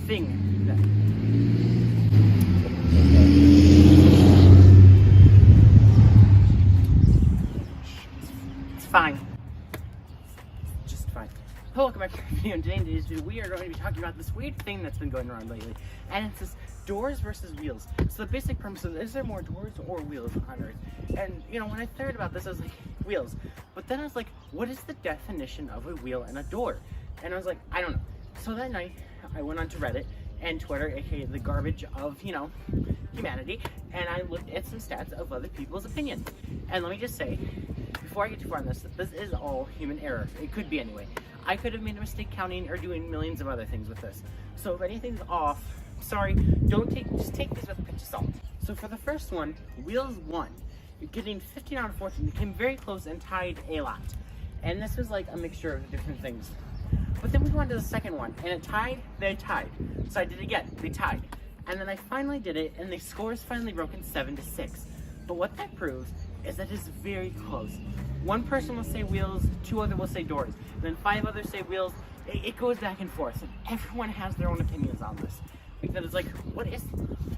thing that... It's fine. Just fine. Oh, welcome back to the video. Today in today's video, we are going to be talking about this weird thing that's been going around lately. And it's this doors versus wheels. So the basic premise is there more doors or wheels on Earth? And, when I thought about this, I was like, wheels. But then I was like, what is the definition of a wheel and a door? And I was like, I don't know. So that night, I went onto Reddit and Twitter, aka the garbage of, humanity, and I looked at some stats of other people's opinions. And let me just say, before I get too far on this is all human error. It could be anyway. I could have made a mistake counting or doing millions of other things with this. So if anything's off, sorry, just take this with a pinch of salt. So for the first one, wheels won. Getting 15 out of 14, it came very close and tied a lot. And this was like a mixture of different things. But then we went to the second one, and they tied. So I did it again, they tied. And then I finally did it, and the score is finally broken 7-6. But what that proves is that it's very close. One person will say wheels, 2 others will say doors, and then 5 others say wheels. It goes back and forth, and everyone has their own opinions on this. Because it's like,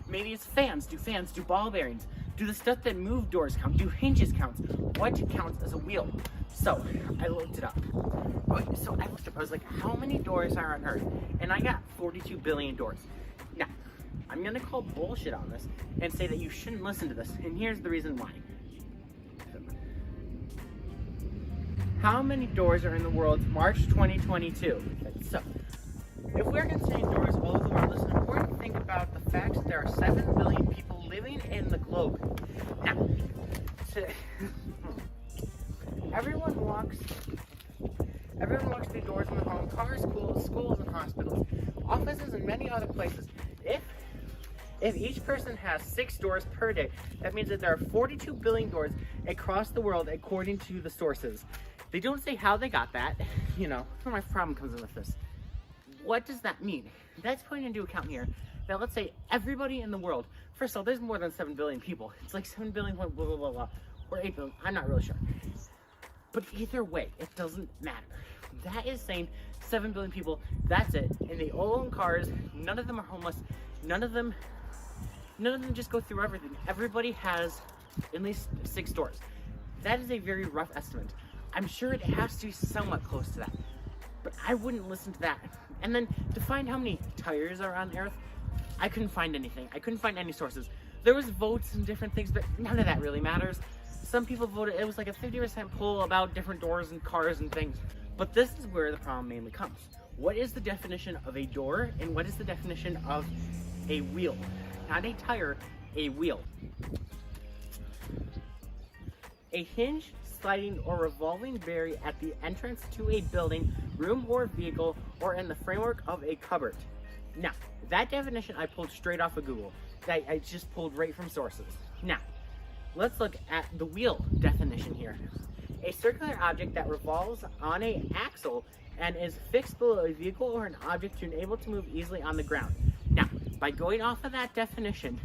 maybe it's fans. Do fans do ball bearings? Do the stuff that move doors count? Do hinges count? What counts as a wheel? So, I looked it up. I was like, how many doors are on Earth? And I got 42 billion doors. Now, I'm gonna call bullshit on this and say that you shouldn't listen to this. And here's the reason why. How many doors are in the world March 2022? So, if we're considering doors all over the world, it's important to think about the fact that there are 7 billion people living in the globe. Now, everyone walks through doors in the home, cars, schools and hospitals, offices and many other places. If each person has 6 doors per day, that means that there are 42 billion doors across the world according to the sources. They don't say how they got that. Where my problem comes in with this. What does that mean? That's putting into account here that let's say everybody in the world, first of all, there's more than 7 billion people. It's like 7 billion, blah, blah, blah, blah, or 8 billion, I'm not really sure. But either way, it doesn't matter. That is saying 7 billion people, that's it. And they all own cars, none of them are homeless, none of them just go through everything. Everybody has at least 6 doors. That is a very rough estimate. I'm sure it has to be somewhat close to that. But I wouldn't listen to that. And then to find how many tires are on Earth, I couldn't find anything. I couldn't find any sources. There was votes and different things, but none of that really matters. Some people voted, it was like a 50% poll about different doors and cars and things. But this is where the problem mainly comes. What is the definition of a door, and what is the definition of a wheel? Not a tire, a wheel. A hinge, sliding, or revolving barrier at the entrance to a building, room, or vehicle, or in the framework of a cupboard. Now, that definition I pulled straight off of Google. I just pulled right from sources. Now, let's look at the wheel definition here. A circular object that revolves on an axle and is fixed below a vehicle or an object to enable to move easily on the ground. Now, by going off of that definition,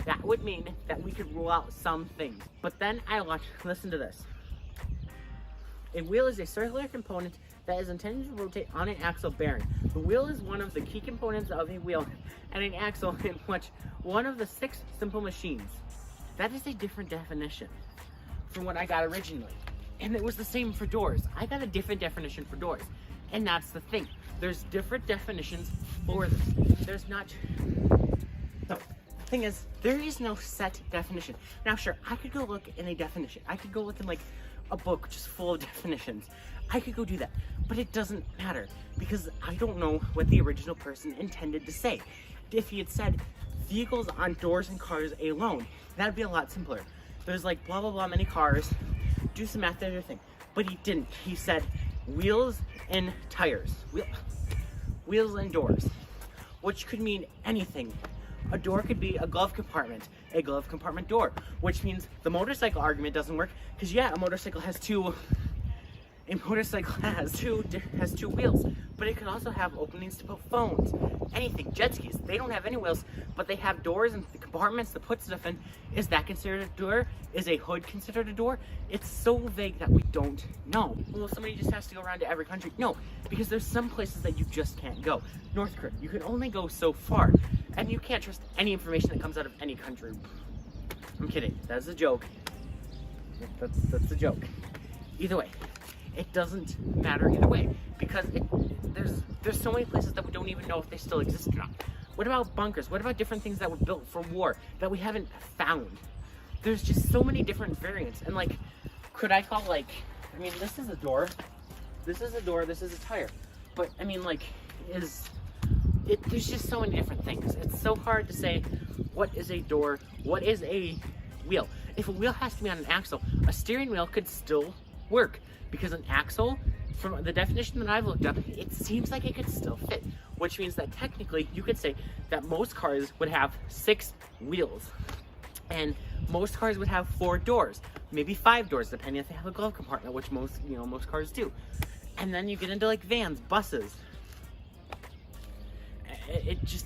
that would mean that we could rule out some things. But then listen to this. A wheel is a circular component that is intended to rotate on an axle bearing. The wheel is one of the key components of a wheel and an axle in which one of the 6 simple machines. That is a different definition from what I got originally. And it was the same for doors. I got a different definition for doors. And that's the thing. There's different definitions for this. There's not... So, the thing is, there is no set definition. Now, sure, I could go look in a definition. I could go look in, like, a book just full of definitions. I could go do that. But it doesn't matter, because I don't know what the original person intended to say. If he had said, vehicles on doors and cars alone, that'd be a lot simpler. There's like blah blah blah many cars, do some math and everything. But he didn't. He said wheels and tires. Wheels and doors. Which could mean anything. A door could be a glove compartment door. Which means the motorcycle argument doesn't work, because yeah, a motorcycle has two wheels, but it can also have openings to put phones, anything. Jet skis, they don't have any wheels, but they have doors and the compartments to put stuff in. Is that considered a door? Is a hood considered a door? It's so vague that we don't know. Well, somebody just has to go around to every country. No, because there's some places that you just can't go. North Korea, you can only go so far, and you can't trust any information that comes out of any country. I'm kidding, that's a joke. That's a joke. Either way, it doesn't matter either way, because there's so many places that we don't even know if they still exist or not. What about bunkers? What about different things that were built for war that we haven't found? There's just so many different variants. And like, could I call like, I mean, this is a door, this is a door, this is a tire. But I mean, like, there's just so many different things. It's so hard to say what is a door, what is a wheel. If a wheel has to be on an axle, a steering wheel could still work, because an axle, from the definition that I've looked up, it seems like it could still fit, which means that technically you could say that most cars would have 6 wheels, and most cars would have 4 doors, maybe 5 doors, depending if they have a glove compartment, which most cars do. And then you get into like vans, buses.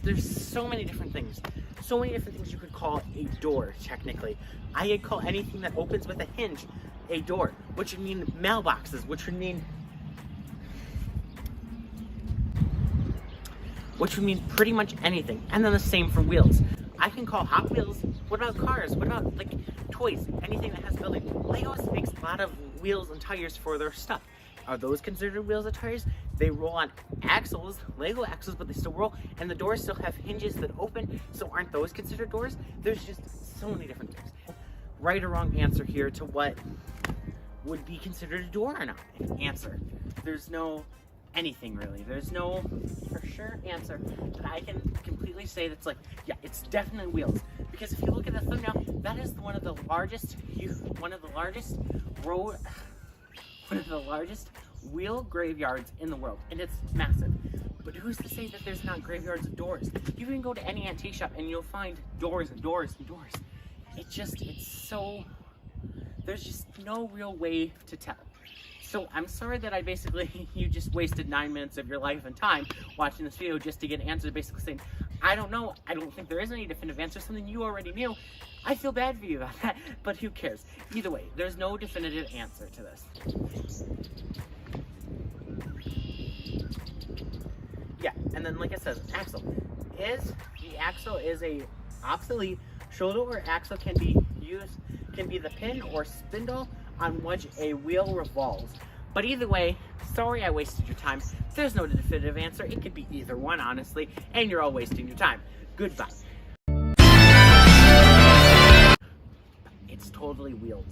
There's so many different things. So many different things you could call a door, technically. I could call anything that opens with a hinge a door, which would mean mailboxes, which would mean pretty much anything. And then the same for wheels. I can call Hot Wheels. What about cars? What about like toys? Anything that has building. Legos makes a lot of wheels and tires for their stuff. Are those considered wheels or tires? They roll on axles, Lego axles, but they still roll, and the doors still have hinges that open, so aren't those considered doors? There's just so many different things. Right or wrong answer here to what would be considered a door or not. Answer. There's no anything really. There's no for sure answer that I can completely say that's like, yeah, it's definitely wheels. Because if you look at the thumbnail, that is one of the largest wheel graveyards in the world, and it's massive. But who's to say that there's not graveyards of doors? You can go to any antique shop and you'll find doors and doors and doors. There's just no real way to tell. So I'm sorry that you just wasted 9 minutes of your life and time watching this video just to get an answer, basically saying, I don't know, I don't think there is any definitive answer, something you already knew. I feel bad for you about that, but who cares? Either way, there's no definitive answer to this. Yeah, and then like it says, axle. The axle is a obsolete shoulder or axle can be the pin or spindle on which a wheel revolves. But either way, sorry I wasted your time. There's no definitive answer. It could be either one, honestly, and you're all wasting your time. Goodbye. It's totally wheels.